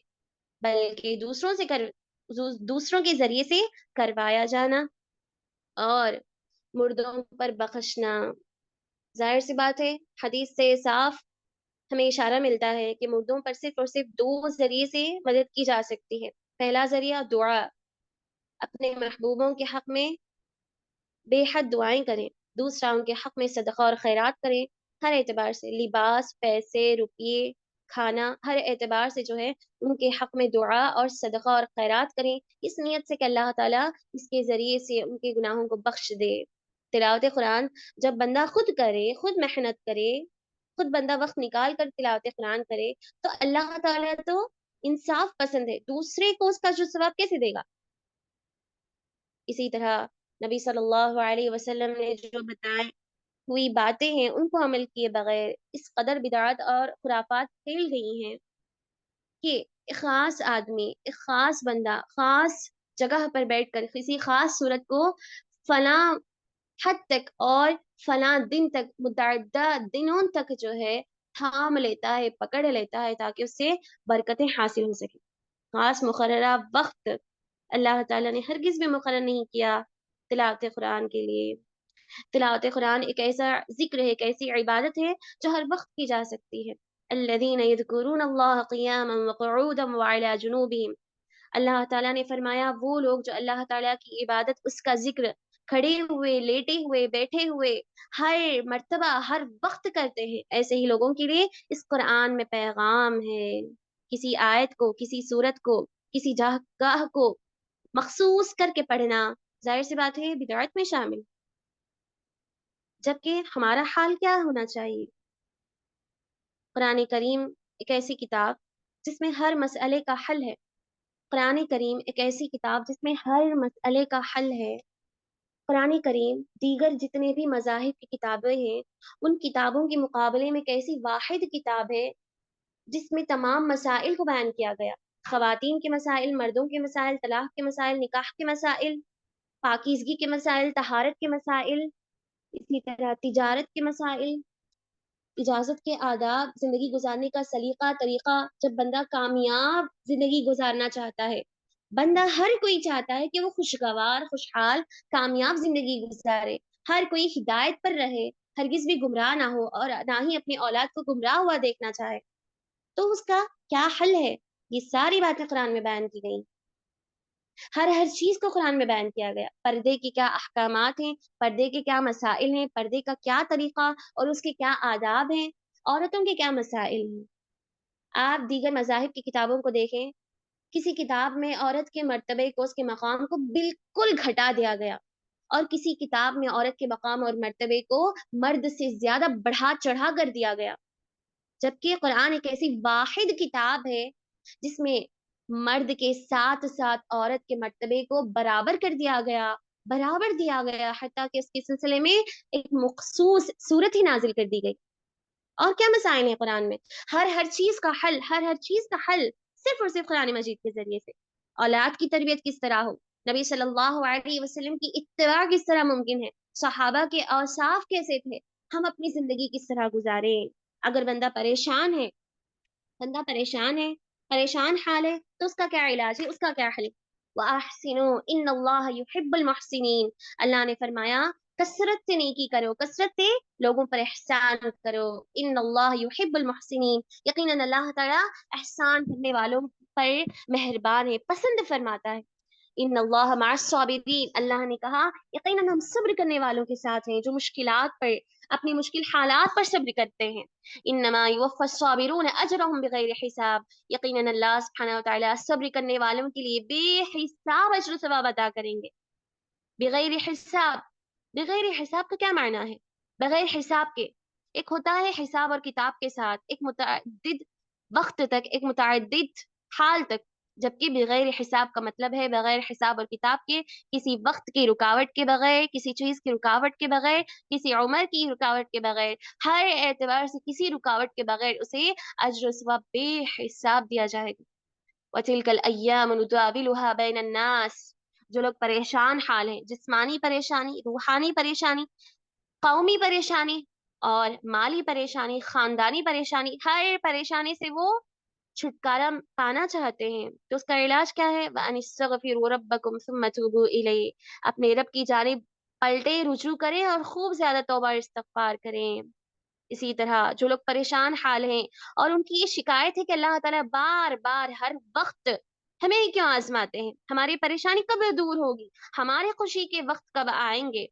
بلکہ دوسروں کے ذریعے سے کروایا جانا اور مردوں پر بخشنا۔ ظاہر سی بات ہے، حدیث سے صاف ہمیں اشارہ ملتا ہے کہ مردوں پر صرف اور صرف دو ذریعے سے مدد کی جا سکتی ہے۔ پہلا ذریعہ دعا، اپنے محبوبوں کے حق میں بے حد دعائیں کریں۔ دوسرا، ان کے حق میں صدقہ اور خیرات کریں، ہر اعتبار سے، لباس، پیسے، روپیے، کھانا، ہر اعتبار سے جو ہے ان کے حق میں دعا اور صدقہ اور خیرات کریں، اس نیت سے کہ اللہ تعالیٰ اس کے ذریعے سے ان کے گناہوں کو بخش دے۔ تلاوت قرآن جب بندہ خود کرے، خود محنت کرے، خود بندہ وقت نکال کر تلاوت قرآن کرے، تو اللہ تعالیٰ تو انصاف پسند ہے، دوسرے کو اس کا جو ثواب کیسے دے گا؟ اسی طرح نبی صلی اللہ علیہ وسلم نے جو بتائے ہوئی باتیں ہیں ان کو عمل کیے بغیر اس قدر بدعات اور خرافات پھیل گئی ہیں کہ ایک خاص آدمی، ایک خاص بندہ، خاص جگہ پر بیٹھ کر کسی خاص صورت کو فلاں حد تک اور فلاں دن تک، متعدہ دنوں تک جو ہے تھام لیتا ہے، پکڑ لیتا ہے تاکہ اس سے برکتیں حاصل ہو سکیں۔ خاص مقررہ وقت اللہ تعالیٰ نے ہرگز بھی مقرر نہیں کیا تلاوت قرآن کے لیے۔ تلاوت قرآن ایک ایسا ذکر ہے، ایک ایسی عبادت ہے جو ہر وقت کی جا سکتی ہے۔ الذین یذکرون اللہ قیاما وقعودا وعلی جنوبہم، اللہ تعالیٰ نے فرمایا وہ لوگ جو اللہ تعالیٰ کی عبادت، اس کا ذکر کھڑے ہوئے، لیٹے ہوئے، بیٹھے ہوئے، ہر مرتبہ ہر وقت کرتے ہیں، ایسے ہی لوگوں کے لیے اس قرآن میں پیغام ہے۔ کسی آیت کو، کسی سورت کو، کسی جگہ کو مخصوص کر کے پڑھنا ظاہر سی بات ہے بدعت میں شامل، جبکہ ہمارا حال کیا ہونا چاہیے؟ قرآن کریم ایک ایسی کتاب جس میں ہر مسئلے کا حل ہے۔ قرآن کریم ایک ایسی کتاب جس میں ہر مسئلے کا حل ہے۔ قرآن کریم دیگر جتنے بھی مذاہب کی کتابیں ہیں ان کتابوں کے مقابلے میں ایک ایسی واحد کتاب ہے جس میں تمام مسائل کو بیان کیا گیا، خواتین کے مسائل، مردوں کے مسائل، طلاق کے مسائل، نکاح کے مسائل، پاکیزگی کے مسائل، طہارت کے مسائل، اسی طرح تجارت کے مسائل، اجازت کے آداب، زندگی گزارنے کا سلیقہ طریقہ۔ جب بندہ کامیاب زندگی گزارنا چاہتا ہے، بندہ ہر کوئی چاہتا ہے کہ وہ خوشگوار، خوشحال، کامیاب زندگی گزارے، ہر کوئی ہدایت پر رہے، ہرگز بھی گمراہ نہ ہو اور نہ ہی اپنی اولاد کو گمراہ ہوا دیکھنا چاہے، تو اس کا کیا حل ہے؟ یہ ساری باتیں قرآن میں بیان کی گئی، ہر چیز کو قرآن میں بیان کیا گیا۔ پردے کے کیا احکامات ہیں، پردے کے کیا مسائل ہیں، پردے کا کیا طریقہ اور اس کے کیا آداب ہیں، عورتوں کے کیا مسائل ہیں۔ آپ دیگر مذاہب کی کتابوں کو دیکھیں، کسی کتاب میں عورت کے مرتبے کو، اس کے مقام کو بالکل گھٹا دیا گیا، اور کسی کتاب میں عورت کے مقام اور مرتبے کو مرد سے زیادہ بڑھا چڑھا کر دیا گیا، جبکہ قرآن ایک ایسی واحد کتاب ہے جس میں مرد کے ساتھ ساتھ عورت کے مرتبے کو برابر کر دیا گیا، برابر دیا گیا، حتیٰ کہ اس کے سلسلے میں ایک مخصوص صورت ہی نازل کر دی گئی۔ اور کیا مسائل ہیں قرآن میں؟ ہر چیز کا حل، ہر چیز کا حل صرف اور صرف قرآن مجید کے ذریعے سے۔ اولاد کی تربیت کس طرح ہو، نبی صلی اللہ علیہ وسلم کی اتباع کس طرح ممکن ہے، صحابہ کے اوصاف کیسے تھے، ہم اپنی زندگی کس طرح گزاریں۔ اگر بندہ پریشان ہے، بندہ پریشان ہے، پریشان حال ہے، تو اس کا کیا علاج ہے، اس کا کیا حل ہے؟ وَأَحْسِنُوا إِنَّ اللَّهَ يُحِبُّ الْمُحْسِنِينَ، اللہ نے فرمایا کثرت سے نیکی کرو، کثرت سے لوگوں پر احسان کرو۔ ان اللہ یحب المحسنین، یقیناً اللہ تعالیٰ احسان کرنے والوں پر مہربان ہے، پسند فرماتا ہے۔ ان اللہ مع الصابرین، اللہ نے کہا یقیناً ہم صبر کرنے والوں کے ساتھ ہیں، جو مشکلات پر، اپنی مشکل حالات پر صبر کرتے ہیں۔ انما یوفی الصابرون اجرهم بغیر حساب، یقیناً اللہ سبحانہ وتعالی صبر کرنے والوں کے لیے بے حساب اجر و ثواب عطا کریں گے۔ بغیر حساب، بغیر حساب کا کیا معنی ہے؟ بغیر حساب کے، ایک ہوتا ہے حساب اور کتاب کے ساتھ، ایک متعدد وقت تک، ایک متعدد حال تک، جبکہ بغیر حساب کا مطلب ہے بغیر حساب اور کتاب کے، کسی وقت کی رکاوٹ کے بغیر، کسی چیز کی رکاوٹ کے بغیر، کسی عمر کی رکاوٹ کے بغیر، ہر اعتبار سے کسی رکاوٹ کے بغیر اسے اجر و ثواب بے حساب دیا جائے گا۔ وَتِلْكَ الْأَيَّامُ نُدَاوِلُهَا بَيْنَ النَّاسِ، جو لوگ پریشان حال ہیں، جسمانی پریشانی، روحانی پریشانی، قومی پریشانی اور مالی پریشانی، خاندانی پریشانی، ہر پریشانی سے وہ چھٹکارا پانا چاہتے ہیں، تو اس کا علاج کیا ہے؟ وَأَنِ اسْتَغْفِرُوا رَبَّكُمْ ثُمَّ تُوبُوا إِلَيْهِ، اپنے رب کی جانب پلٹے، رجوع کریں اور خوب زیادہ توبہ اور استغفار کریں۔ اسی طرح جو لوگ پریشان حال ہیں اور ان کی یہ شکایت ہے کہ اللہ تعالیٰ بار بار ہر وقت ہمیں کیوں آزماتے ہیں، ہماری پریشانی کب دور ہوگی، ہمارے خوشی کے وقت کب آئیں گے،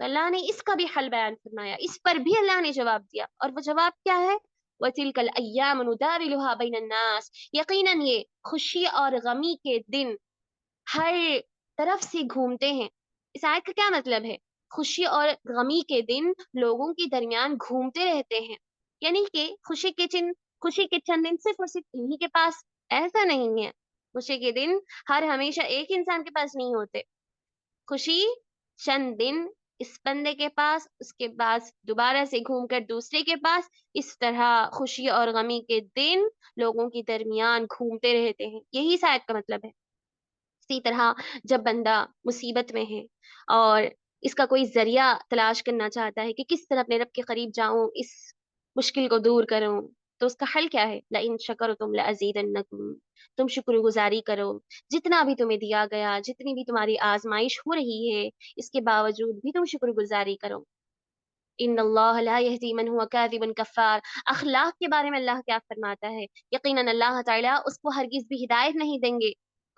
تو اللہ نے اس کا بھی حل بیان فرمایا، اس پر بھی اللہ نے جواب دیا، اور وہ جواب کیا ہے؟ وَتِلْكَ الْأَيَّامُ نُدَاوِلُهَا بَيْنَ النَّاسِ، یقیناً یہ خوشی اور غمی کے دن ہر طرف سے گھومتے ہیں۔ اس آیت کا کیا مطلب ہے؟ خوشی اور غمی کے دن لوگوں کے درمیان گھومتے رہتے ہیں، یعنی کہ خوشی کے چند دن صرف اور صرف انہی کے پاس، ایسا نہیں ہے۔ خوشی کے دن ہمیشہ ایک انسان کے پاس نہیں ہوتے، خوشی چند دن اس بندے کے پاس، اس کے بعد دوبارہ سے گھوم کر دوسرے کے پاس، اس طرح خوشی اور غمی کے دن لوگوں کے درمیان گھومتے رہتے ہیں، یہی شاید کا مطلب ہے۔ اسی طرح جب بندہ مصیبت میں ہے اور اس کا کوئی ذریعہ تلاش کرنا چاہتا ہے کہ کس طرح اپنے رب کے قریب جاؤں، اس مشکل کو دور کروں، تو اس کا حل کیا ہے؟ لَإِن شَكَرْتُمْ لَأَزِيدَنَّكُمْ، تم شکر گزاری کرو، جتنا بھی تمہیں دیا گیا، جتنی بھی تمہاری آزمائش ہو رہی ہے، اس کے باوجود بھی تم شکر گزاری کرو۔ ان اللہ لا يهدي من هو كاذب کفار، اخلاق کے بارے میں اللہ کیا فرماتا ہے؟ یقیناً اللہ تعالیٰ اس کو ہرگز بھی ہدایت نہیں دیں گے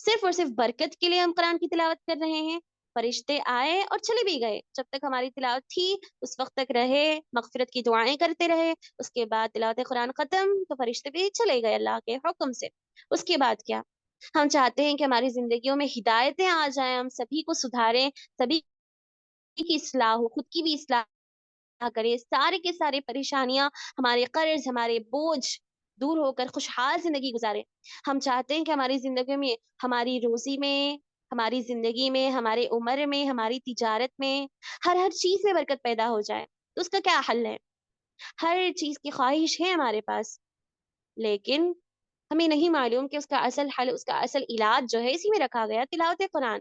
صرف اور صرف برکت کے لیے ہم قرآن کی تلاوت کر رہے ہیں؟ فرشتے آئے اور چلے بھی گئے، جب تک ہماری تلاوت تھی اس وقت تک رہے، مغفرت کی دعائیں کرتے رہے، اس کے بعد تلاوت قرآن ختم تو فرشتے بھی چلے گئے اللہ کے حکم سے۔ اس کے بعد کیا؟ ہم چاہتے ہیں کہ ہماری زندگیوں میں ہدایتیں آ جائیں، ہم سبھی کو سدھاریں، سبھی کی اصلاح ہو، خود کی بھی اصلاح کرے، سارے کے سارے پریشانیاں، ہمارے قرض، ہمارے بوجھ دور ہو کر خوشحال زندگی گزارے۔ ہم چاہتے ہیں کہ ہماری زندگی میں، ہماری روزی میں، ہماری زندگی میں، ہمارے عمر میں، ہماری تجارت میں، ہر چیز میں برکت پیدا ہو جائے۔ تو اس کا کیا حل ہے؟ ہر چیز کی خواہش ہے ہمارے پاس، لیکن ہمیں نہیں معلوم کہ اس کا اصل حل، اس کا اصل علاج جو ہے اسی میں رکھا گیا، تلاوت قرآن۔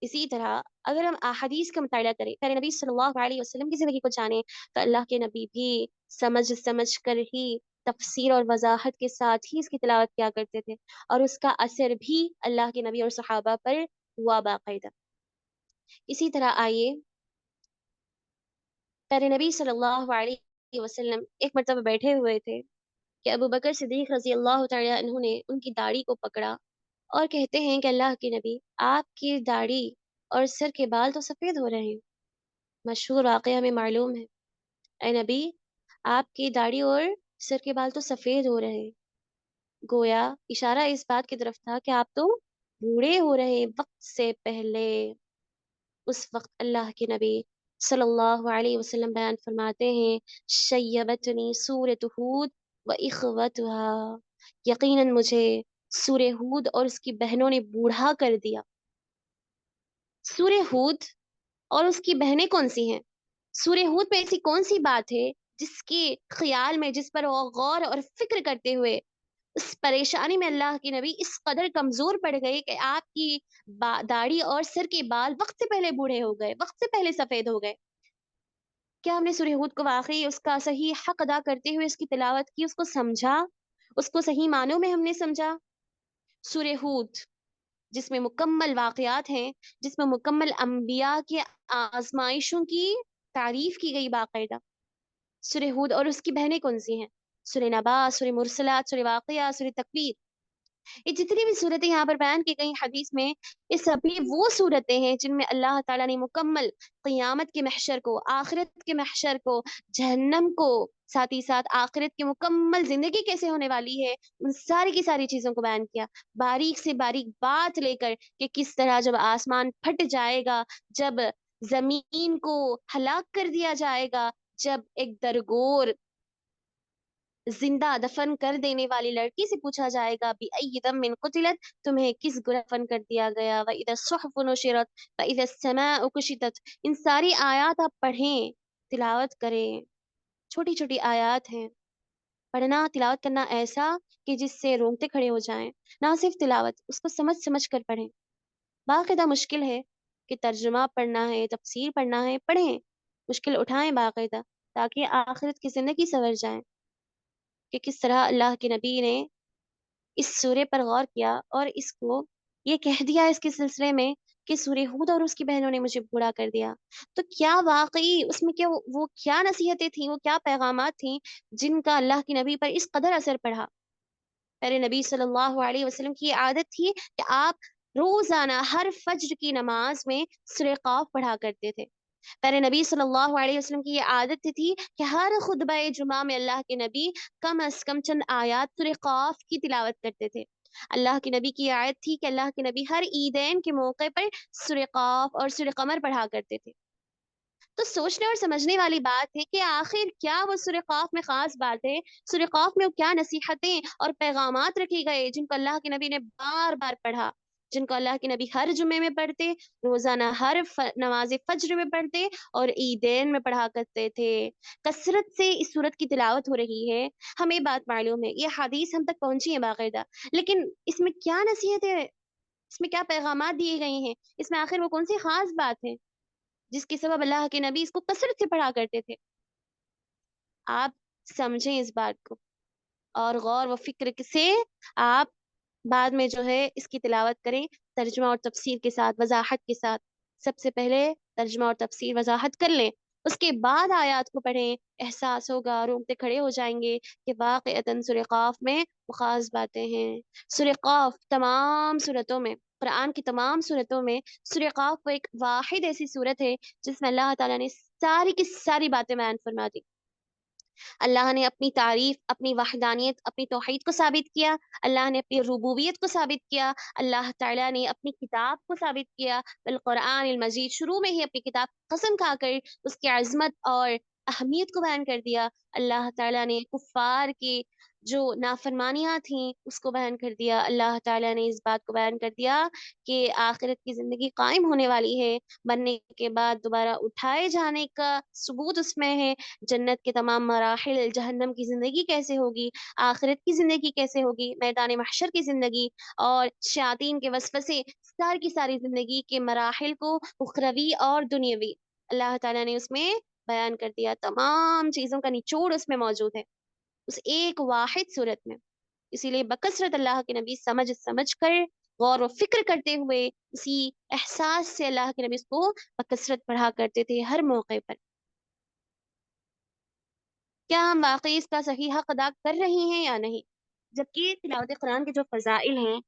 اسی طرح اگر ہم احادیث کا مطالعہ کریں، پیارے نبی صلی اللہ علیہ وسلم کی زندگی کو جانیں، تو اللہ کے نبی بھی سمجھ کر ہی، تفسیر اور وضاحت کے ساتھ ہی اس کی تلاوت کیا کرتے تھے، اور اس کا اثر بھی اللہ کے نبی اور صحابہ پر ہوا باقاعدہ۔ اسی طرح آئیے، پیارے نبی صلی اللہ علیہ وسلم ایک مرتبہ بیٹھے ہوئے تھے کہ ابو بکر صدیق رضی اللہ تعالی عنہ نے ان کی داڑھی کو پکڑا اور کہتے ہیں کہ اللہ کے نبی، آپ کی داڑھی اور سر کے بال تو سفید ہو رہے ہیں۔ مشہور واقعہ ہمیں معلوم ہے، اے نبی، آپ کی داڑھی اور سر کے بال تو سفید ہو رہے ہیں۔ گویا اشارہ اس بات کی طرف تھا کہ آپ تو بوڑھے ہو رہے ہیں وقت سے پہلے۔ اس وقت اللہ کے نبی صلی اللہ علیہ وسلم بیان فرماتے ہیں، شیبتنی سورۃ ہود و اخوتها، یقیناً مجھے سورہ ہود اور اس کی بہنوں نے بوڑھا کر دیا۔ سورہ ہود اور اس کی بہنیں کون سی ہیں؟ سورہ ہود میں ایسی کون سی بات ہے جس کے خیال میں، جس پر وہ غور اور فکر کرتے ہوئے اس پریشانی میں اللہ کی نبی اس قدر کمزور پڑ گئے کہ آپ کی داڑھی اور سر کے بال وقت سے پہلے بوڑھے ہو گئے، وقت سے پہلے سفید ہو گئے؟ کیا ہم نے سورہ ہود کو واقعی اس کا صحیح حق ادا کرتے ہوئے اس کی تلاوت کی، اس کو سمجھا، اس کو صحیح معنوں میں ہم نے سمجھا؟ سورہ ہود جس میں مکمل واقعات ہیں، جس میں مکمل انبیاء کے آزمائشوں کی تعریف کی گئی باقاعدہ۔ سورہ ہود اور اس کی بہنیں کون سی ہیں؟ سورہ نبا، سورہ مرسلات، سورہ واقعہ، سورہ تکویر، یہ جتنی بھی صورتیں یہاں پر بیان کی گئی حدیث میں، یہ سبھی وہ صورتیں ہیں جن میں اللہ تعالیٰ نے مکمل قیامت کے محشر کو، آخرت کے محشر کو، جہنم کو، ساتھ ہی ساتھ آخرت کی مکمل زندگی کیسے ہونے والی ہے، ان ساری کی ساری چیزوں کو بیان کیا، باریک سے باریک بات لے کر کہ کس طرح جب آسمان پھٹ جائے گا، جب زمین کو ہلاک کر دیا جائے گا، جب ایک درگور زندہ دفن کر دینے والی لڑکی سے پوچھا جائے گا، بِأَيِّ ذَنبٍ قُتِلَتْ، تمہیں کس گناہ دفن کر دیا گیا، وَإِذَا الصُّحُفُ نُشِرَتْ وَإِذَا السَّمَاءُ كُشِطَتْ، ان ساری آیات آپ پڑھیں، تلاوت کریں۔ چھوٹی چھوٹی آیات ہیں، پڑھنا تلاوت کرنا ایسا کہ جس سے رونگٹے کھڑے ہو جائیں۔ نہ صرف تلاوت، اس کو سمجھ سمجھ کر پڑھیں۔ باقاعدہ مشکل ہے کہ ترجمہ پڑھنا ہے، تفسیر پڑھنا ہے، پڑھیں، مشکل اٹھائیں باقاعدہ، تاکہ آخرت کی زندگی سنور جائیں کہ کس طرح اللہ کے نبی نے اس سورے پر غور کیا اور اس کو یہ کہہ دیا اس کے سلسلے میں کہ سورہ ہود اور اس کی بہنوں نے مجھے بوڑھا کر دیا۔ تو کیا واقعی اس میں کیا وہ کیا نصیحتیں تھیں، وہ کیا پیغامات تھیں جن کا اللہ کے نبی پر اس قدر اثر پڑا؟ پیارے نبی صلی اللہ علیہ وسلم کی یہ عادت تھی کہ آپ روزانہ ہر فجر کی نماز میں سورہ قاف پڑھا کرتے تھے۔ پیارے نبی صلی اللہ علیہ وسلم کی یہ عادت تھی کہ ہر خطبہ جمعہ میں اللہ کے نبی کم از کم چند آیات سورہ قاف کی تلاوت کرتے تھے۔ اللہ کے نبی کی آیت تھی کہ اللہ کے نبی ہر عیدین کے موقع پر سورہ قاف اور سورہ قمر پڑھا کرتے تھے۔ تو سوچنے اور سمجھنے والی بات ہے کہ آخر کیا وہ سورہ قاف میں خاص بات ہے، سورہ قاف میں کیا نصیحتیں اور پیغامات رکھے گئے جن کو اللہ کے نبی نے بار بار پڑھا، جن کو اللہ کے نبی ہر جمعے میں پڑھتے، روزانہ ہر نماز فجر میں پڑھتے اور عیدین میں پڑھا کرتے تھے۔ کثرت سے اس صورت کی تلاوت ہو رہی ہے، ہمیں بات معلوم ہے، یہ حدیث ہم تک پہنچی ہے باقاعدہ، لیکن اس میں کیا نصیحتیں، اس میں کیا پیغامات دیے گئے ہیں، اس میں آخر وہ کون سی خاص بات ہے جس کے سبب اللہ کے نبی اس کو کثرت سے پڑھا کرتے تھے؟ آپ سمجھیں اس بات کو، اور غور و فکر سے آپ بعد میں جو ہے اس کی تلاوت کریں، ترجمہ اور تفسیر کے ساتھ، وضاحت کے ساتھ۔ سب سے پہلے ترجمہ اور تفسیر وضاحت کر لیں، اس کے بعد آیات کو پڑھیں، احساس ہوگا، رونگٹے کھڑے ہو جائیں گے کہ واقعتاً سورہ قاف میں وہ خاص باتیں ہیں۔ سورہ قاف تمام صورتوں میں، قرآن کی تمام صورتوں میں سورہ قاف وہ ایک واحد ایسی صورت ہے جس میں اللہ تعالیٰ نے ساری کی ساری باتیں بیان فرما دی۔ اللہ نے اپنی تعریف، اپنی وحدانیت، اپنی توحید کو ثابت کیا، اللہ نے اپنی ربوبیت کو ثابت کیا، اللہ تعالیٰ نے اپنی کتاب کو ثابت کیا، بالقرآن المجید شروع میں ہی اپنی کتاب قسم کھا کر اس کی عظمت اور اہمیت کو بیان کر دیا۔ اللہ تعالیٰ نے کفار کی جو نافرمانیاں تھیں اس کو بیان کر دیا۔ اللہ تعالیٰ نے اس بات کو بیان کر دیا کہ آخرت کی زندگی قائم ہونے والی ہے، مرنے کے بعد دوبارہ اٹھائے جانے کا ثبوت اس میں ہے، جنت کے تمام مراحل، جہنم کی زندگی کیسے ہوگی، آخرت کی زندگی کیسے ہوگی، میدان محشر کی زندگی اور شیاطین کے وسوسے، ساری کی ساری زندگی کے مراحل کو اخروی اور دنیاوی اللہ تعالیٰ نے اس میں بیان کر دیا۔ تمام چیزوں کا نچوڑ اس میں موجود ہے، اس ایک واحد صورت میں۔ اسی لیے بکثرت اللہ کے نبی سمجھ سمجھ کر، غور و فکر کرتے ہوئے، اسی احساس سے اللہ کے نبی اس کو بکثرت پڑھا کرتے تھے ہر موقع پر۔ کیا ہم واقعی اس کا صحیح حق ادا کر رہے ہیں یا نہیں؟ جبکہ تلاوت قرآن کے جو فضائل ہیں،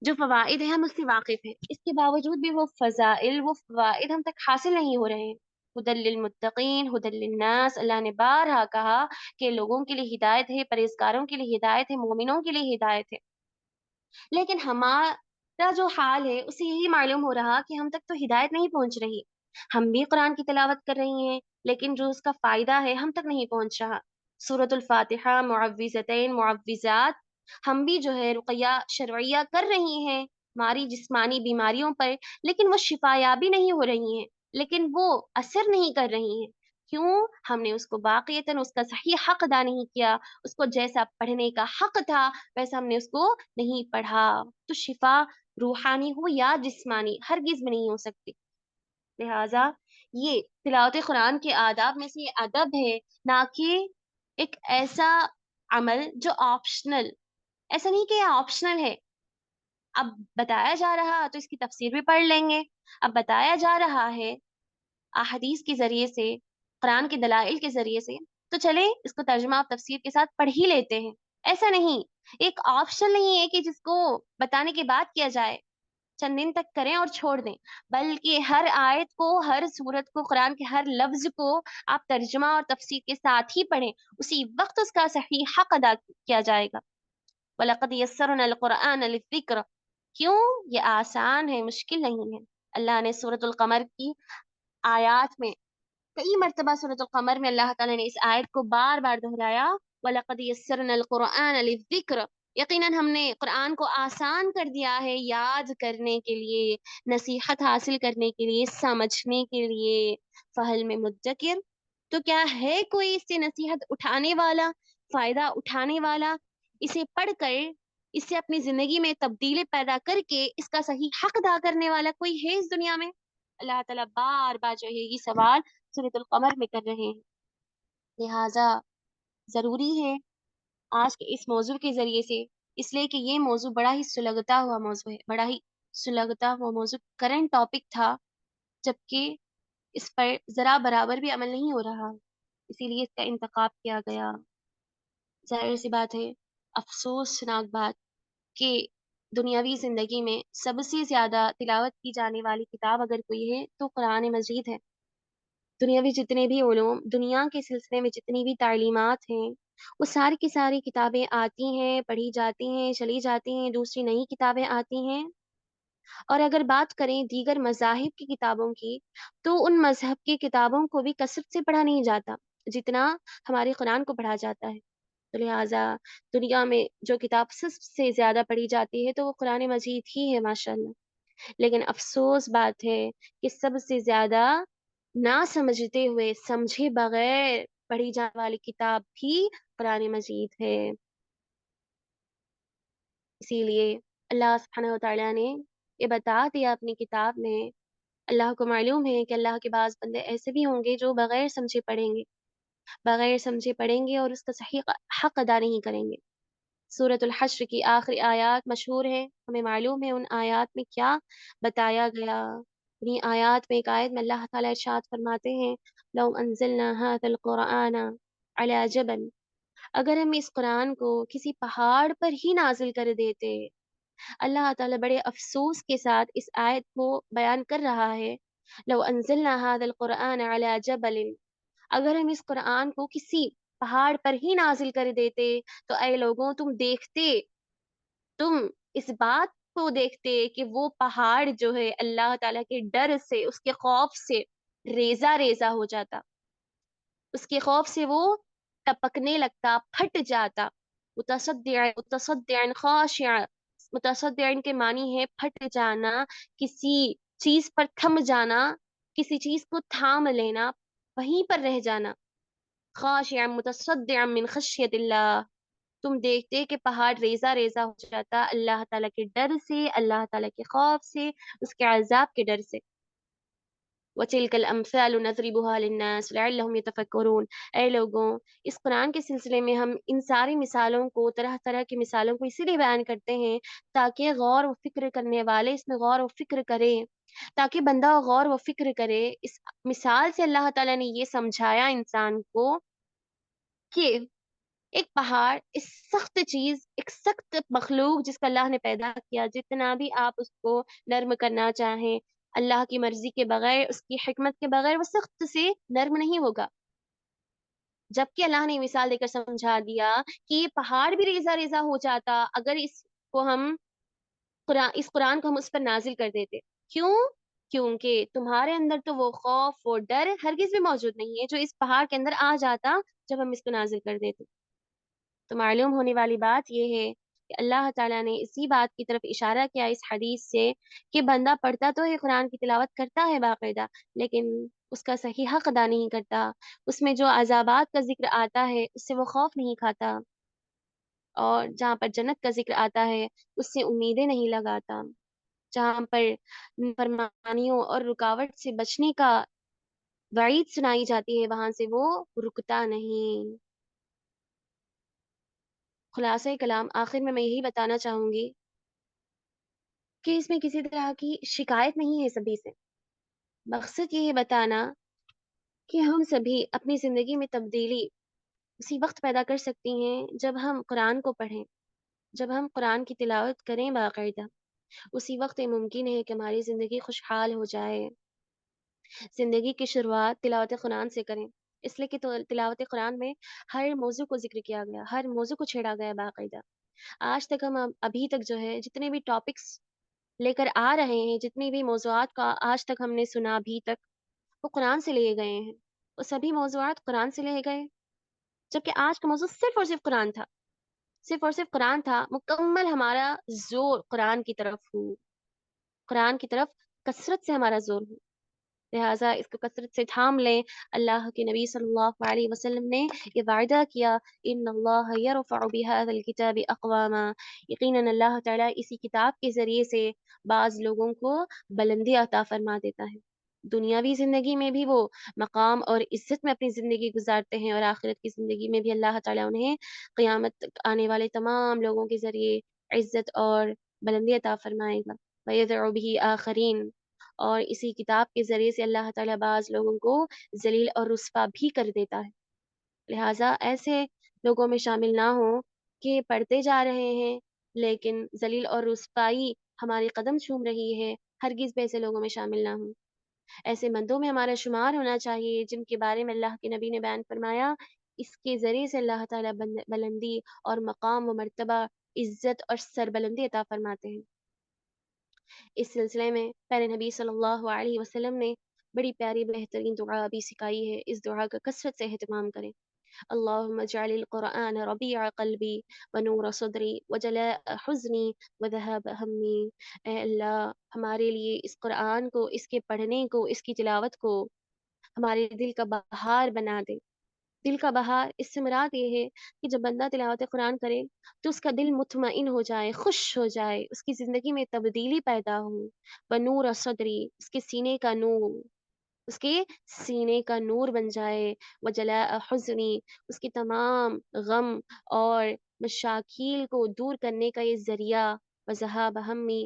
جو فوائد ہیں، ہم اس سے واقف ہیں، اس کے باوجود بھی وہ فضائل، وہ فوائد ہم تک حاصل نہیں ہو رہے ہیں۔ ہدی للمتقین، ہدی للناس، اللہ نے بارہا کہا کہ لوگوں کے لیے ہدایت ہے، پرہیزگاروں کے لیے ہدایت ہے، مومنوں کے لیے ہدایت ہے، لیکن ہمارا جو حال ہے اس سے یہی معلوم ہو رہا کہ ہم تک تو ہدایت نہیں پہنچ رہی۔ ہم بھی قرآن کی تلاوت کر رہی ہیں لیکن جو اس کا فائدہ ہے ہم تک نہیں پہنچ رہا۔ سورۃ الفاتحہ، معوذتین، معوذات، ہم بھی جو ہے رقیہ شرعیہ کر رہی ہیں ہماری جسمانی بیماریوں پر، لیکن وہ شفا یابی نہیں ہو رہی ہیں، لیکن وہ اثر نہیں کر رہی ہیں۔ کیوں؟ ہم نے اس کو واقعتاً اس کا صحیح حق ادا نہیں کیا، اس کو جیسا پڑھنے کا حق تھا ویسا ہم نے اس کو نہیں پڑھا۔ تو شفا روحانی ہو یا جسمانی ہرگز میں نہیں ہو سکتی۔ لہٰذا یہ تلاوت قرآن کے آداب میں سے یہ ادب ہے، نہ کہ ایک ایسا عمل جو آپشنل، ایسا نہیں کہ یہ آپشنل ہے، اب بتایا جا رہا تو اس کی تفسیر بھی پڑھ لیں گے، اب بتایا جا رہا ہے احادیث کے ذریعے سے، قرآن کے دلائل کے ذریعے سے، تو چلیں اس کو ترجمہ اور تفسیر کے ساتھ پڑھ ہی لیتے ہیں۔ ایسا نہیں، ایک آپشن نہیں ہے کہ جس کو بتانے کے بعد کیا جائے، چند دن تک کریں اور چھوڑ دیں، بلکہ ہر آیت کو، ہر سورت کو، قرآن کے ہر لفظ کو آپ ترجمہ اور تفسیر کے ساتھ ہی پڑھیں، اسی وقت اس کا صحیح حق ادا کیا جائے گا۔ وَلَقَدْ يَسَّرْنَا الْقُرْآنَ لِلذِّكْرِ، کیوں؟ یہ آسان ہے، مشکل نہیں ہے۔ اللہ نے سورۃ القمر کی آیات میں کئی مرتبہ، سورۃ القمر میں اللہ تعالیٰ نے اس آیت کو بار بار دہرایا، وَلَقَدْ يَسَّرْنَا الْقُرْآنَ لِلذِّكْرِ، یقیناً ہم نے قرآن کو آسان کر دیا ہے یاد کرنے کے لیے، نصیحت حاصل کرنے کے لیے، سمجھنے کے لیے۔ فہل میں مدکر، تو کیا ہے کوئی اس سے نصیحت اٹھانے والا، فائدہ اٹھانے والا، اسے پڑھ کر اس سے اپنی زندگی میں تبدیلی پیدا کر کے اس کا صحیح حق ادا کرنے والا کوئی ہے اس دنیا میں؟ اللہ تعالیٰ بار بار جو ہے یہ سوال سورۃ القمر میں کر رہے ہیں۔ لہٰذا ضروری ہے آج کے اس موضوع کے ذریعے سے، اس لیے کہ یہ موضوع بڑا ہی سلگتا ہوا موضوع ہے، بڑا ہی سلگتا ہوا موضوع، کرنٹ ٹاپک تھا، جبکہ اس پر ذرا برابر بھی عمل نہیں ہو رہا، اسی لیے اس کا انتخاب کیا گیا۔ ظاہر سی بات ہے، افسوسناک بات کہ دنیاوی زندگی میں سب سے زیادہ تلاوت کی جانے والی کتاب اگر کوئی ہے تو قرآن مجید ہے۔ دنیاوی جتنے بھی علوم، دنیا کے سلسلے میں جتنی بھی تعلیمات ہیں، وہ ساری کی ساری کتابیں آتی ہیں، پڑھی جاتی ہیں، چلی جاتی ہیں، دوسری نئی کتابیں آتی ہیں۔ اور اگر بات کریں دیگر مذاہب کی کتابوں کی، تو ان مذہب کی کتابوں کو بھی کثرت سے پڑھا نہیں جاتا جتنا ہمارے قرآن کو پڑھا جاتا ہے۔ تو لہٰذا دنیا میں جو کتاب سب سے زیادہ پڑھی جاتی ہے تو وہ قرآن مجید ہی ہے، ماشاءاللہ۔ لیکن افسوس بات ہے کہ سب سے زیادہ نہ سمجھتے ہوئے، سمجھے بغیر پڑھی جانے والی کتاب بھی قرآن مجید ہے۔ اسی لیے اللہ سبحانہ وتعالیٰ نے یہ بتا دیا اپنی کتاب میں، اللہ کو معلوم ہے کہ اللہ کے بعض بندے ایسے بھی ہوں گے جو بغیر سمجھے پڑھیں گے، بغیر سمجھے پڑھیں گے اور اس کا صحیح حق ادا نہیں کریں گے۔ سورۃ الحشر کی آخری آیات مشہور ہیں، ہمیں معلوم ہے ان آیات میں کیا بتایا گیا۔ اپنی آیات میں ایک آیت میں اللہ تعالیٰ ارشاد فرماتے ہیں لو انزلنا هذا القرآن على جبل، اگر ہم اس قرآن کو کسی پہاڑ پر ہی نازل کر دیتے۔ اللہ تعالیٰ بڑے افسوس کے ساتھ اس آیت کو بیان کر رہا ہے، لو انزلنا هذا القرآن على جبل، اگر ہم اس قرآن کو کسی پہاڑ پر ہی نازل کر دیتے تو اے لوگوں تم دیکھتے، تم اس بات کو دیکھتے کہ وہ پہاڑ جو ہے اللہ تعالیٰ کے ڈر سے، اس کے خوف سے ریزہ ریزہ ہو جاتا، اس کے خوف سے وہ ٹپکنے لگتا، پھٹ جاتا۔ متصدعا خاشعا، متصدعا کے معنی ہے پھٹ جانا، کسی چیز پر تھم جانا، کسی چیز کو تھام لینا، وہیں پر رہ جانا۔ خاشعا متصدعا من خشیت اللہ، تم دیکھتے کہ پہاڑ ریزہ ریزہ ہو جاتا اللہ تعالیٰ کے ڈر سے، اللہ تعالیٰ کے خوف سے، اس کے عذاب کے ڈر سے۔ وَتِلْكَ الْأَمْثَالُ نَضْرِبُهَا لِلنَّاسِ لَعَلَّهُمْ يَتَفَكَّرُونَ، اے لوگوں اس قرآن کے سلسلے میں ہم ان ساری مثالوں کو، طرح طرح کی مثالوں کو اسی لیے بیان کرتے ہیں تاکہ غور و فکر کرنے والے اس میں غور و فکر کریں، تاکہ بندہ غور و فکر کرے۔ اس مثال سے اللہ تعالیٰ نے یہ سمجھایا انسان کو کہ ایک پہاڑ، اس سخت چیز، ایک سخت مخلوق جس کو اللہ نے پیدا کیا، جتنا بھی آپ اس کو نرم کرنا چاہیں اللہ کی مرضی کے بغیر، اس کی حکمت کے بغیر، وہ سخت سے نرم نہیں ہوگا۔ جبکہ اللہ نے مثال دے کر سمجھا دیا کہ یہ پہاڑ بھی ریزہ ریزہ ہو جاتا اگر اس قرآن کو ہم اس پر نازل کر دیتے۔ کیوں؟ کیونکہ تمہارے اندر تو وہ خوف، وہ ڈر ہرگز بھی موجود نہیں ہے جو اس پہاڑ کے اندر آ جاتا جب ہم اس کو نازل کر دیتے۔ تو معلوم ہونے والی بات یہ ہے کہ اللہ تعالیٰ نے اسی بات کی طرف اشارہ کیا اس حدیث سے کہ بندہ پڑھتا تو ہے، قرآن کی تلاوت کرتا ہے باقاعدہ، لیکن اس کا صحیح حق ادا نہیں کرتا، اس میں جو عذابات کا ذکر آتا ہے اس سے وہ خوف نہیں کھاتا، اور جہاں پر جنت کا ذکر آتا ہے اس سے امیدیں نہیں لگاتا، جہاں پر فرمانیوں اور رکاوٹ سے بچنے کا وعید سنائی جاتی ہے وہاں سے وہ رکتا نہیں۔ خلاصہ کلام آخر میں یہی بتانا چاہوں گی کہ اس میں کسی طرح کی شکایت نہیں ہے سبھی سے، مقصد یہ ہے بتانا کہ ہم سبھی اپنی زندگی میں تبدیلی اسی وقت پیدا کر سکتی ہیں جب ہم قرآن کو پڑھیں، جب ہم قرآن کی تلاوت کریں باقاعدہ، اسی وقت یہ ممکن ہے کہ ہماری زندگی خوشحال ہو جائے۔ زندگی کی شروعات تلاوت قرآن سے کریں، اس لیے کہ تلاوت قرآن میں ہر موضوع کو ذکر کیا گیا، ہر موضوع کو چھیڑا گیا باقاعدہ۔ آج تک ہم ابھی تک جو ہے جتنے بھی ٹاپکس لے کر آ رہے ہیں، جتنی بھی موضوعات کا آج تک ہم نے سنا ابھی تک، وہ قرآن سے لیے گئے ہیں، وہ سبھی موضوعات قرآن سے لیے گئے، جبکہ آج کا موضوع صرف اور صرف قرآن تھا، صرف اور صرف قرآن تھا۔ مکمل ہمارا زور قرآن کی طرف ہو، قرآن کی طرف کثرت سے ہمارا زور ہو، لہٰذا اس کو کثرت سے تھام لیں۔ اللہ کے نبی صلی اللہ علیہ وسلم نے یہ وعدہ کیا، ان اللہ یرفع بهذا الکتاب اقواما، یقیناً اللہ تعالیٰ اسی کتاب کے ذریعے سے بعض لوگوں کو بلندی عطا فرما دیتا ہے، دنیاوی زندگی میں بھی وہ مقام اور عزت میں اپنی زندگی گزارتے ہیں، اور آخرت کی زندگی میں بھی اللہ تعالیٰ انہیں قیامت تک آنے والے تمام لوگوں کے ذریعے عزت اور بلندی عطا فرمائے گا۔ وَيَدْعُ بِهِ آخَرِينَ، اور اسی کتاب کے ذریعے سے اللہ تعالیٰ بعض لوگوں کو ذلیل اور رسوا بھی کر دیتا ہے، لہٰذا ایسے لوگوں میں شامل نہ ہوں کہ پڑھتے جا رہے ہیں لیکن ذلیل اور رسوائی ہماری قدم چوم رہی ہے، ہرگز بھی ایسے لوگوں میں شامل نہ ہوں۔ ایسے مندوں میں ہمارا شمار ہونا چاہیے جن کے بارے میں اللہ کے نبی نے بیان فرمایا اس کے ذریعے سے اللہ تعالیٰ بلندی اور مقام و مرتبہ، عزت اور سربلندی عطا فرماتے ہیں۔ اس سلسلے میں پیارے نبی صلی اللہ علیہ وسلم نے بڑی پیاری بہترین دعا بھی سکھائی ہے، اس دعا کا کثرت سے اہتمام کریں۔ اللہم اجعل القرآن ربیع قلبی ونور صدری وجلاء حزنی وذہاب ہمی، اے اللہ ہمارے لیے اس قرآن کو، اس کے پڑھنے کو، اس کی تلاوت کو ہمارے دل کا بہار بنا دے۔ دل کا بہار، اس سے مراد یہ ہے کہ جب بندہ تلاوت قرآن کرے تو اس کا دل مطمئن ہو جائے، خوش ہو جائے، اس کی زندگی میں تبدیلی پیدا ہو۔ بنور صدری، اس کے سینے کا نور، اس کے سینے کا نور بن جائے۔ وجلاء حزنی، اس کے تمام غم اور مشاکل کو دور کرنے کا یہ ذریعہ۔ وذہاب ہمی،